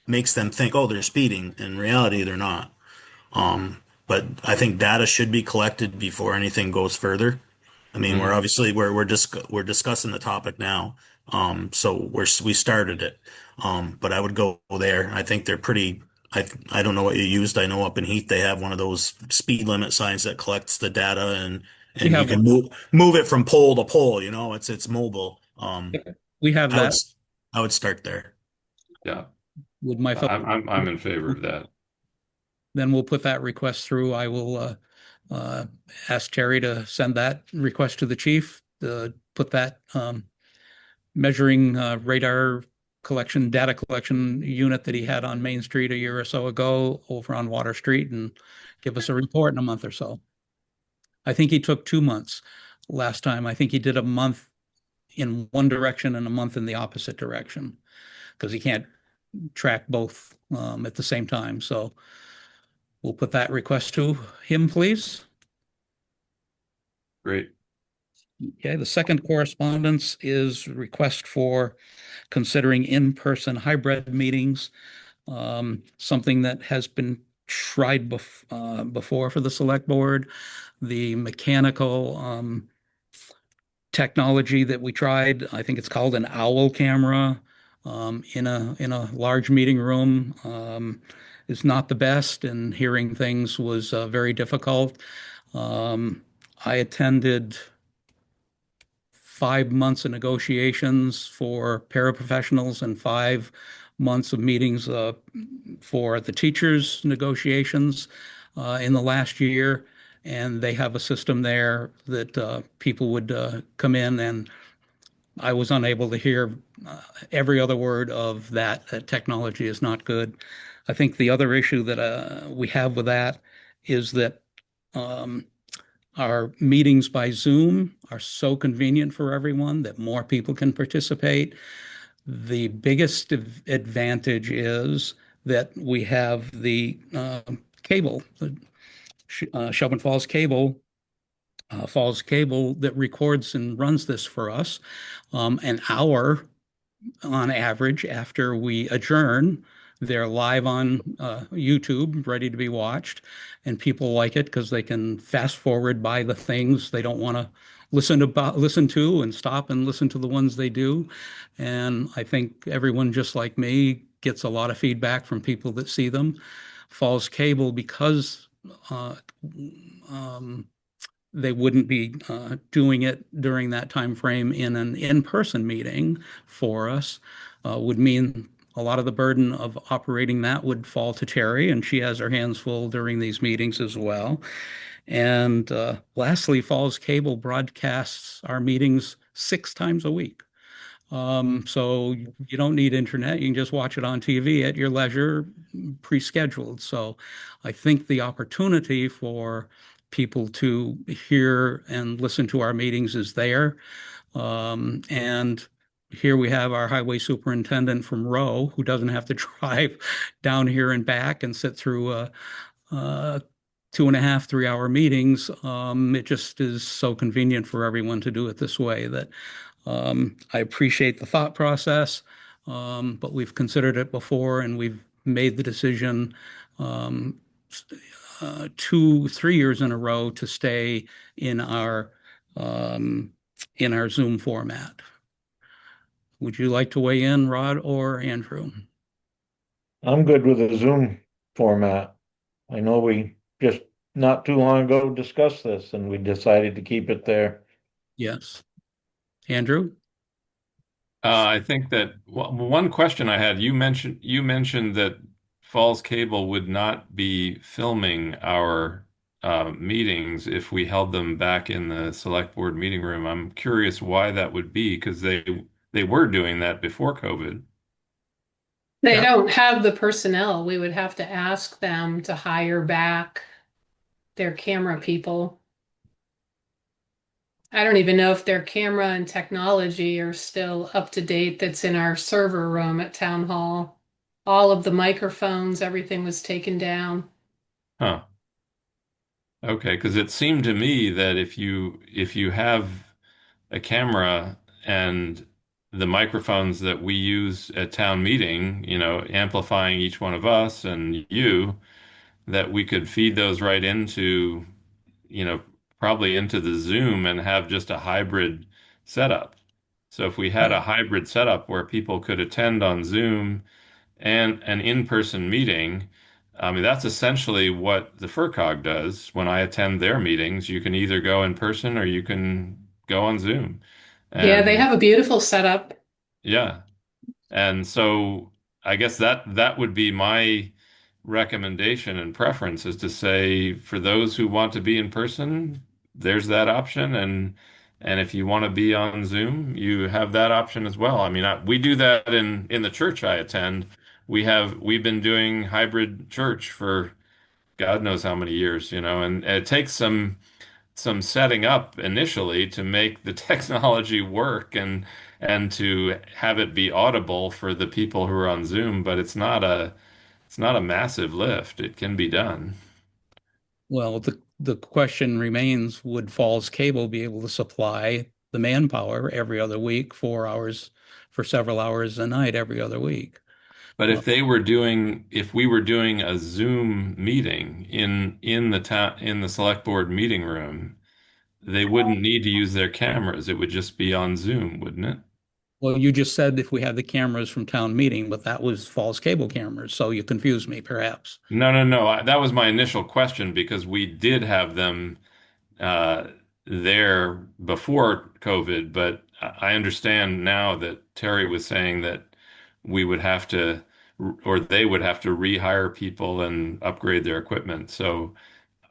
makes them think, oh, they're speeding. In reality, they're not. But I think data should be collected before anything goes further. I mean, we're Mhm. obviously we're discussing the topic now. So we started it. But I would go there. I think they're pretty. I don't know what you used. I know up in Heath they have one of those speed limit signs that collects the data, We and you have can one. move it from pole to pole. You know, it's mobile. We have I would that I would start there. Yeah. with my phone. I'm in favor of that. Then we'll put that request through. I will uh, ask Terry to send that request to the chief to put that measuring radar collection, data collection unit that he had on Main Street a year or so ago over on Water Street and give us a report in a month or so. I think he took 2 months last time. I think he did a month in one direction and a month in the opposite direction because he can't track both at the same time. So we'll put that request to him, please. Great. Okay, the second correspondence is request for considering in-person hybrid meetings, something that has been tried before for the select board. The mechanical technology that we tried, I think it's called an owl camera, in a large meeting room, is not the best, and hearing things was very difficult. I attended 5 months of negotiations for paraprofessionals and 5 months of meetings for the teachers' negotiations in the last year. And they have a system there that people would come in, and I was unable to hear every other word of that. That technology is not good. I think the other issue that we have with that is that um, our meetings by Zoom are so convenient for everyone that more people can participate. The biggest advantage is that we have the cable, the Shelburne Falls Cable that records and runs this for us. An hour on average after we adjourn. They're live on YouTube, ready to be watched, and people like it because they can fast forward by the things they don't want to listen to and stop and listen to the ones they do. And I think everyone, just like me, gets a lot of feedback from people that see them. Falls Cable, because uh, um, they wouldn't be doing it during that time frame in an in-person meeting for us, would mean a lot of the burden of operating that would fall to Terry, and she has her hands full during these meetings as well. And lastly, Falls Cable broadcasts our meetings 6 times a week. So you don't need internet. You can just watch it on TV at your leisure, pre-scheduled. So I think the opportunity for people to hear and listen to our meetings is there. And here we have our highway superintendent from Rowe, who doesn't have to drive down here and back and sit through 2.5, 3 hour meetings. It just is so convenient for everyone to do it this way that I appreciate the thought process, but we've considered it before and we've made the decision 2, 3 years in a row to stay in our um, in our Zoom format. Would you like to weigh in, Rod or Andrew? I'm good with the Zoom format. I know we just not too long ago discussed this and we decided to keep it there. Yes. Andrew? I think that one question I had, you mentioned that Falls Cable would not be filming our meetings if we held them back in the select board meeting room. I'm curious why that would be, because they were doing that before COVID. They Yeah. don't have the personnel. We would have to ask them to hire back their camera people. I don't even know if their camera and technology are still up to date that's in our server room at Town Hall. All of the microphones, everything was taken down. Huh. Okay, because it seemed to me that if you have a camera and the microphones that we use at town meeting, amplifying each one of us and you, that we could feed those right into, you know, probably into the Zoom and have just a hybrid setup. So if we had a hybrid setup where people could attend on Zoom and an in-person meeting, I mean, that's essentially what the FERCog does. When I attend their meetings, you can either go in person or you can go on Zoom. Yeah, they And have a beautiful setup. yeah, and so I guess that would be my recommendation and preference is to say for those who want to be in person, there's that option, and if you want to be on Zoom, you have that option as well. I mean, we do that in the church I attend. We've been doing hybrid church for God knows how many years, and it takes some setting up initially to make the technology work and to have it be audible for the people who are on Zoom, but it's not a massive lift. It can be done. Well, the question remains, would Falls Cable be able to supply the manpower every other week, 4 hours for several hours a night every other week? But if we were doing a Zoom meeting in the select board meeting room, they wouldn't need to use their cameras. It would just be on Zoom, wouldn't it? Well, you just said if we had the cameras from town meeting, but that was Falls Cable cameras, so you confused me perhaps. No, no, no. That was my initial question because we did have them uh, there before COVID, but I understand now that Terry was saying that we would have to, or they would have to rehire people and upgrade their equipment. So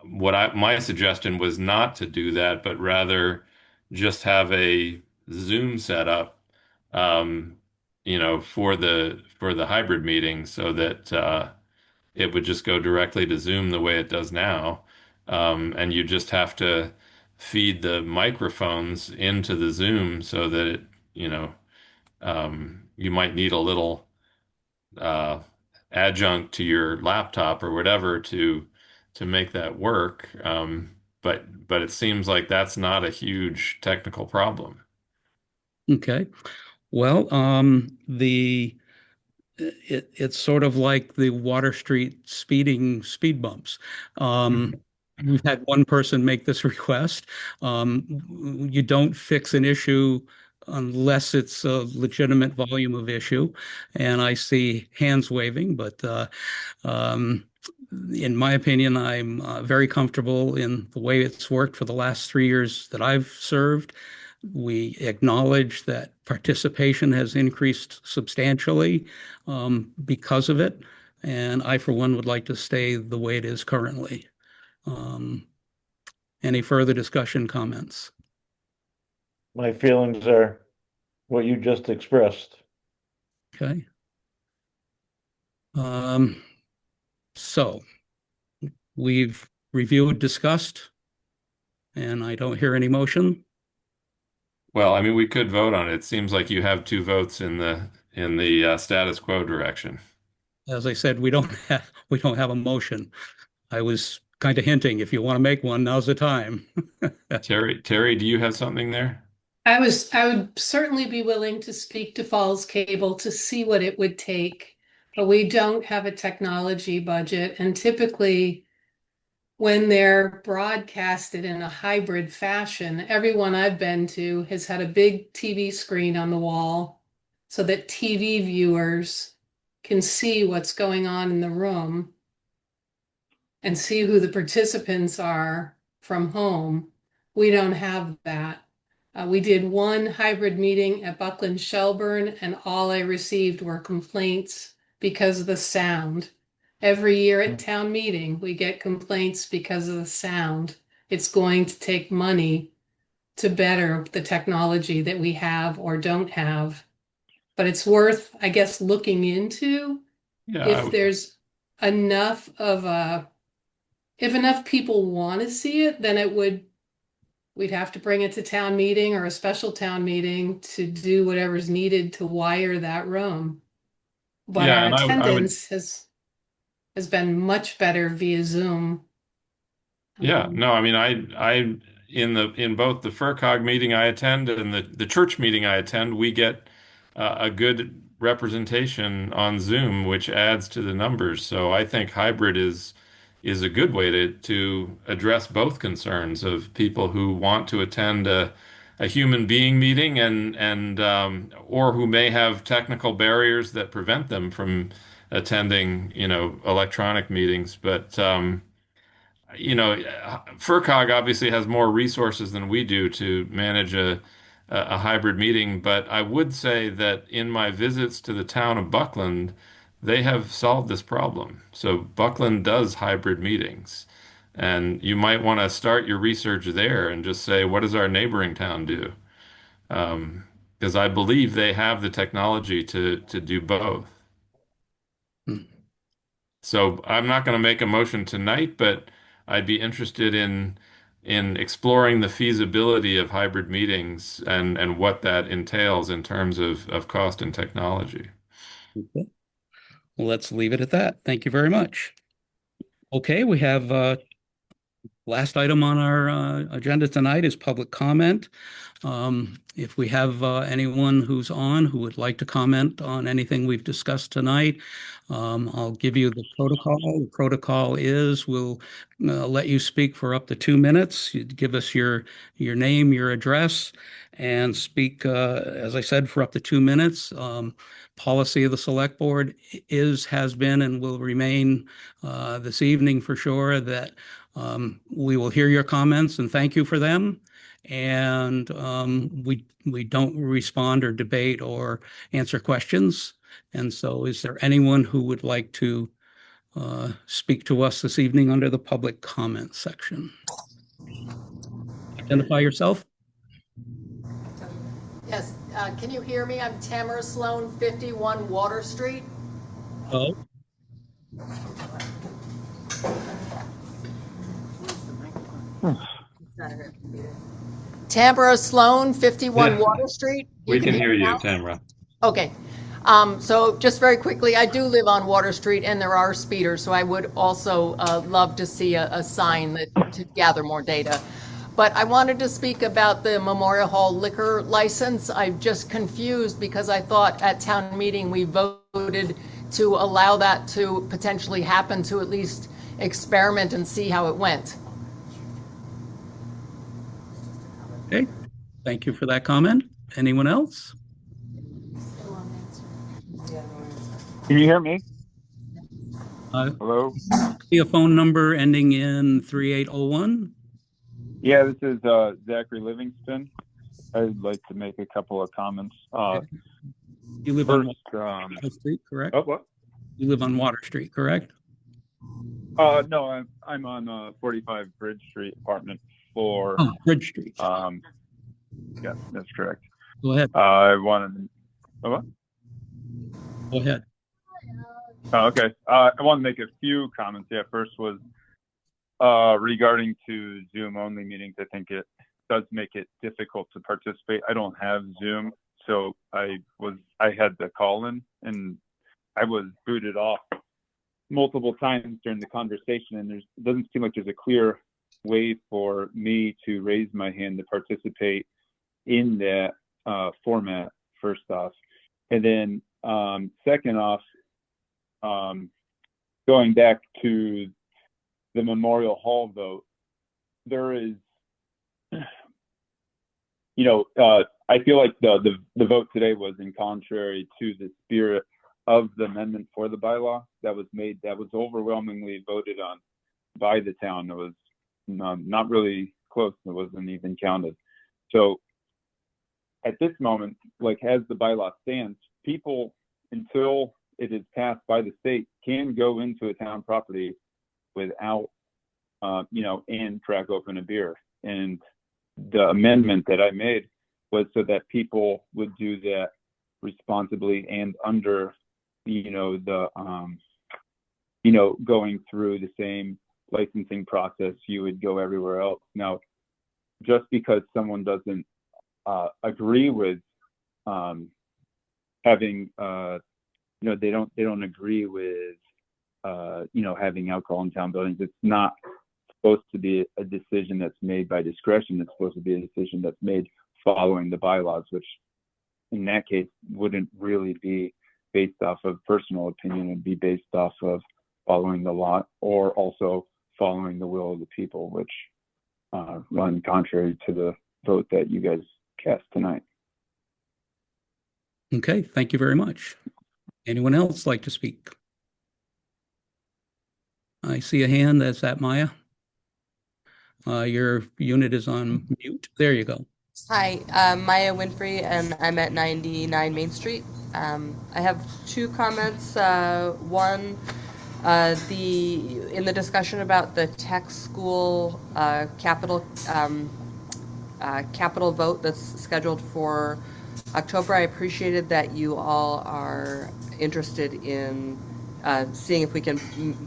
my suggestion was not to do that, but rather just have a Zoom setup, um, for the hybrid meeting so that it would just go directly to Zoom the way it does now. And you just have to feed the microphones into the Zoom so that you know, you might need a little uh, adjunct to your laptop or whatever to make that work. But it seems like that's not a huge technical problem. Okay. Well, it's sort of like the Water Street speed bumps. We've had one person make this request. You don't fix an issue unless it's a legitimate volume of issue. And I see hands waving, but um, in my opinion, I'm very comfortable in the way it's worked for the last 3 years that I've served. We acknowledge that participation has increased substantially because of it. And I, for one, would like to stay the way it is currently. Um, any further discussion, comments? My feelings are what you just expressed. Okay. So we've reviewed, discussed, and I don't hear any motion. Well, I mean, we could vote on it. It seems like you have two votes in the status quo direction. As I said, we don't have a motion. I was kind of hinting, if you want to make one, now's the time. Terry, do you have something there? I would certainly be willing to speak to Falls Cable to see what it would take, but we don't have a technology budget, and typically when they're broadcasted in a hybrid fashion, everyone I've been to has had a big TV screen on the wall so that TV viewers can see what's going on in the room and see who the participants are from home. We don't have that. We did one hybrid meeting at Buckland Shelburne, and all I received were complaints because of the sound. every year at town meeting, we get complaints because of the sound. It's going to take money to better the technology that we have or don't have. But it's worth, I guess, looking into Yeah, if there's enough of a, if enough people want to see it, then we'd have to bring it to town meeting or a special town meeting to do whatever's needed to wire that room. But yeah, our and I would, attendance has been much better via Zoom. yeah, no, I mean, I in both the FERCog meeting I attend and the church meeting I attend, we get a good representation on Zoom, which adds to the numbers. So I think hybrid is a good way to address both concerns of people who want to attend a human being meeting and or who may have technical barriers that prevent them from attending, electronic meetings. But FERCog obviously has more resources than we do to manage a hybrid meeting, but I would say that in my visits to the town of Buckland, they have solved this problem. So Buckland does hybrid meetings, and you might want to start your research there and just say, what does our neighboring town do? Because I believe they have the technology to do both. Hmm. So I'm not going to make a motion tonight, but I'd be interested in exploring the feasibility of hybrid meetings and what that entails in terms of cost and technology. Okay. Well, let's leave it at that. Thank you very much. Okay, we have last item on our agenda tonight is public comment. If we have anyone who's on who would like to comment on anything we've discussed tonight, I'll give you the protocol. The protocol is we'll let you speak for up to 2 minutes. You give us your name, your address, and speak, as I said, for up to 2 minutes. Policy of the select board has been, and will remain this evening for sure that we will hear your comments and thank you for them. And we don't respond or debate or answer questions. And so is there anyone who would like to speak to us this evening under the public comment section? Identify yourself. Yes, can you hear me? I'm Tamara Sloan, 51 Water Street. Oh, Tamara Sloan, 51 Yeah. Water Street. We can hear you, now? Tamara. Okay. So just very quickly, I do live on Water Street and there are speeders, so I would also love to see a sign to gather more data. But I wanted to speak about the Memorial Hall liquor license. I'm just confused because I thought at town meeting we voted to allow that to potentially happen, to at least experiment and see how it went. okay. Thank you for that comment. Anyone else? Can you hear me? Hello? Hello? See a phone number ending in 3801? Yeah, this is Zachary Livingston. I'd like to make a couple of comments. You live First, on Water Street, correct? oh, what? You live on Water Street, correct? No, I'm on 45 Bridge Street, apartment 4. Oh, Bridge Street. Yeah, that's correct. Go ahead. I wanted, oh, what? Go ahead. Oh, okay. I want to make a few comments. Yeah, first was regarding to Zoom only meetings. I think it does make it difficult to participate. I don't have Zoom, so I had the call in and I was booted off multiple times during the conversation, and it doesn't seem like there's a clear way for me to raise my hand to participate in that format, first off. And then second off, going back to the Memorial Hall vote, there is, I feel like the vote today was in contrary to the spirit of the amendment for the bylaw that was made, that was overwhelmingly voted on by the town. It was not really close. It wasn't even counted. So at this moment, like as the bylaw stands, people, until it is passed by the state, can go into a town property without, and crack open a beer. And the amendment that I made was so that people would do that responsibly and under, going through the same licensing process you would go everywhere else. Now, just because someone doesn't agree with having, they don't agree with, having alcohol in town buildings, it's not supposed to be a decision that's made by discretion. It's supposed to be a decision that's made following the bylaws, which in that case wouldn't really be based off of personal opinion. It'd be based off of following the law or also following the will of the people, which run contrary to the vote that you guys cast tonight. Okay, thank you very much. Anyone else like to speak? I see a hand. That's that, Maya. Your unit is on mute. There you go. Hi, Maya Winfrey, and I'm at 99 Main Street. I have two comments. One, in the discussion about the tech school capital vote that's scheduled for October, I appreciated that you all are interested in seeing if we can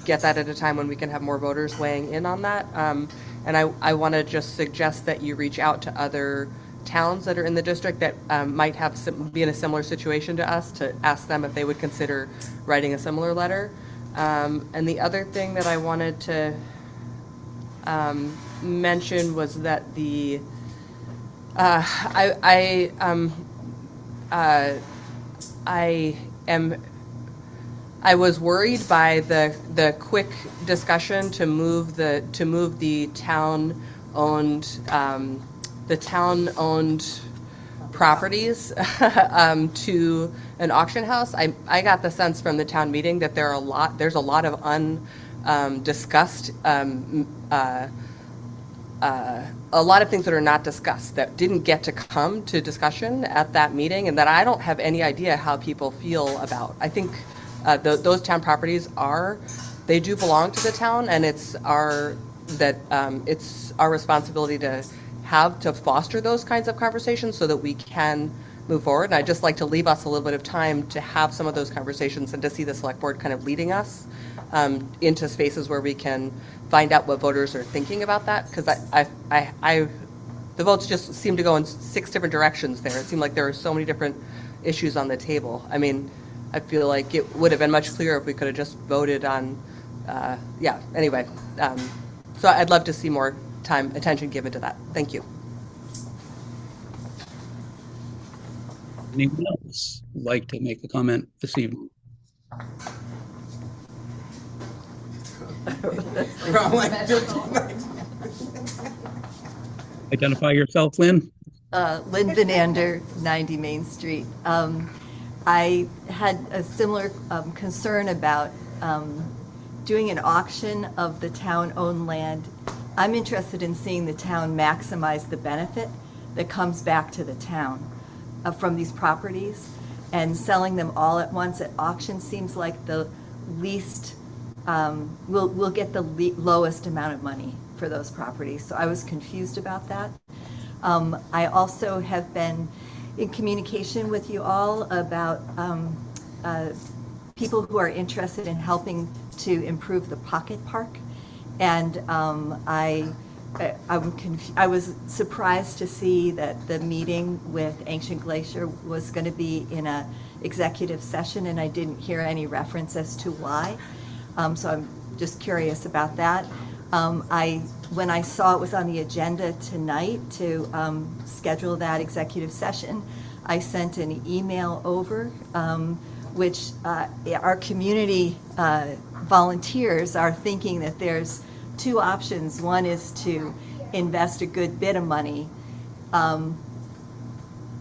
get that at a time when we can have more voters weighing in on that. And I want to just suggest that you reach out to other towns that are in the district that might be in a similar situation to us, to ask them if they would consider writing a similar letter. And the other thing that I wanted to mention was that I was worried by the quick discussion to move the town-owned properties to an auction house. I got the sense from the town meeting that there's a lot of undiscussed a lot of things that are not discussed that didn't get to come to discussion at that meeting, and that I don't have any idea how people feel about. I think those town properties they do belong to the town, and it's our responsibility to foster those kinds of conversations so that we can move forward. And I'd just like to leave us a little bit of time to have some of those conversations and to see the select board kind of leading us into spaces where we can find out what voters are thinking about that. Because the votes just seem to go in 6 different directions there. It seemed like there were so many different issues on the table. I mean, I feel like it would have been much clearer if we could have just voted on, anyway. So I'd love to see more attention given to that. Thank you. Anyone else like to make a comment this evening? Identify yourself, Lynn. Lynn Vanander, 90 Main Street. I had a similar concern about doing an auction of the town-owned land. I'm interested in seeing the town maximize the benefit that comes back to the town from these properties, and selling them all at once at auction seems like the least, we'll get the lowest amount of money for those properties. So I was confused about that. I also have been in communication with you all about people who are interested in helping to improve the pocket park. And I was surprised to see that the meeting with Ancient Glacier was going to be in a executive session, and I didn't hear any reference as to why. So I'm just curious about that. When I saw it was on the agenda tonight to schedule that executive session, I sent an email over, which our community volunteers are thinking that there's 2 options. One is to invest a good bit of money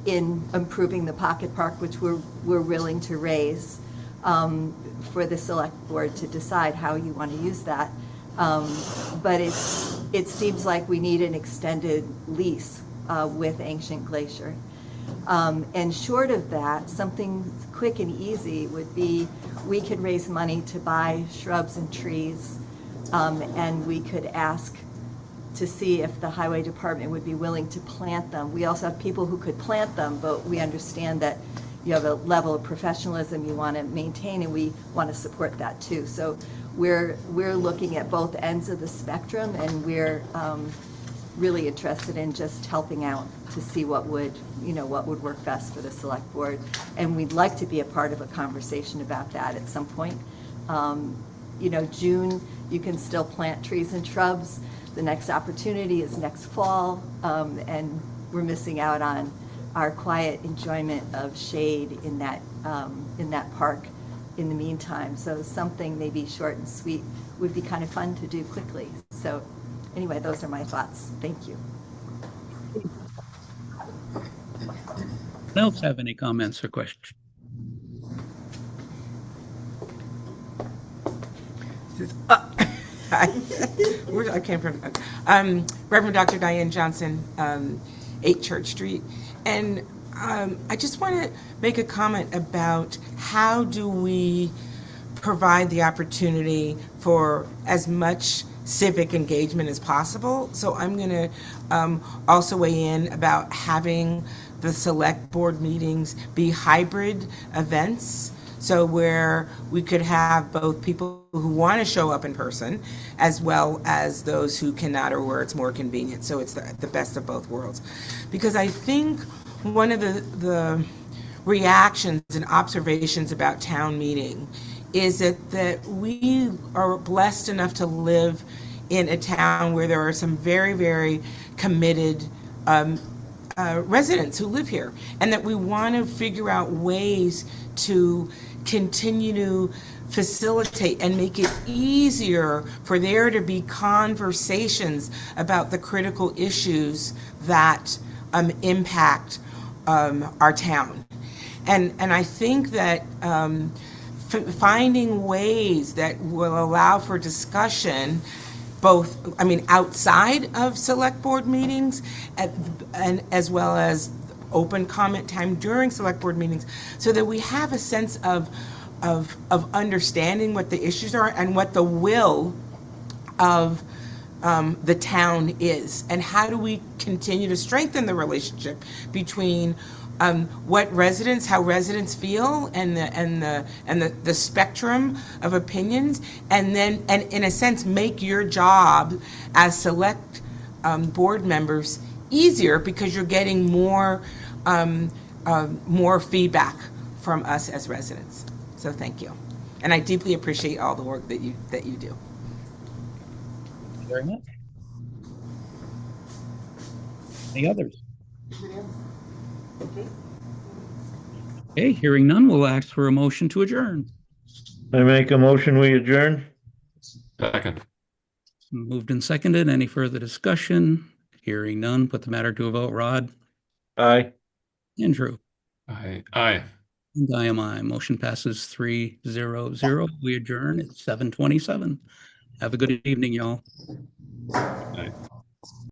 in improving the pocket park, which we're willing to raise for the select board to decide how you want to use that. But it seems like we need an extended lease with Ancient Glacier. And short of that, something quick and easy would be, we could raise money to buy shrubs and trees, and we could ask to see if the highway department would be willing to plant them. We also have people who could plant them, but we understand that you have a level of professionalism you want to maintain, and we want to support that too. So we're looking at both ends of the spectrum, and we're really interested in just helping out to see what would work best for the select board. And we'd like to be a part of a conversation about that at some point. June, you can still plant trees and shrubs. The next opportunity is next fall, and we're missing out on our quiet enjoyment of shade in that park in the meantime. So something maybe short and sweet would be kind of fun to do quickly. So anyway, those are my thoughts. Thank you. Anyone else have any comments or questions? I came from Reverend Dr. Diane Johnson, 8 Church Street. And I just want to make a comment about how do we provide the opportunity for as much civic engagement as possible. So I'm going to also weigh in about having the select board meetings be hybrid events. So where we could have both people who want to show up in person as well as those who cannot, or where it's more convenient. So it's the best of both worlds. Because I think one of the reactions and observations about town meeting is that we are blessed enough to live in a town where there are some very, very committed residents who live here, and that we want to figure out ways to continue to facilitate and make it easier for there to be conversations about the critical issues that impact our town. And I think that finding ways that will allow for discussion, both, outside of select board meetings and as well as open comment time during select board meetings, so that we have a sense of understanding what the issues are and what the will of the town is, and how do we continue to strengthen the relationship between how residents feel and the spectrum of opinions, and in a sense make your job as select board members easier, because you're getting more feedback from us as residents. So thank you, and I deeply appreciate all the work that you do. Thank you very much. Any others? Okay, hearing none, we'll ask for a motion to adjourn. I make a motion, we adjourn. Second. Moved and seconded. Any further discussion? Hearing none, put the matter to a vote. Rod? Aye. Andrew? Aye. And I am aye. Motion passes 3-0-0. We adjourn at 7:27. Have a good evening, y'all. Aye.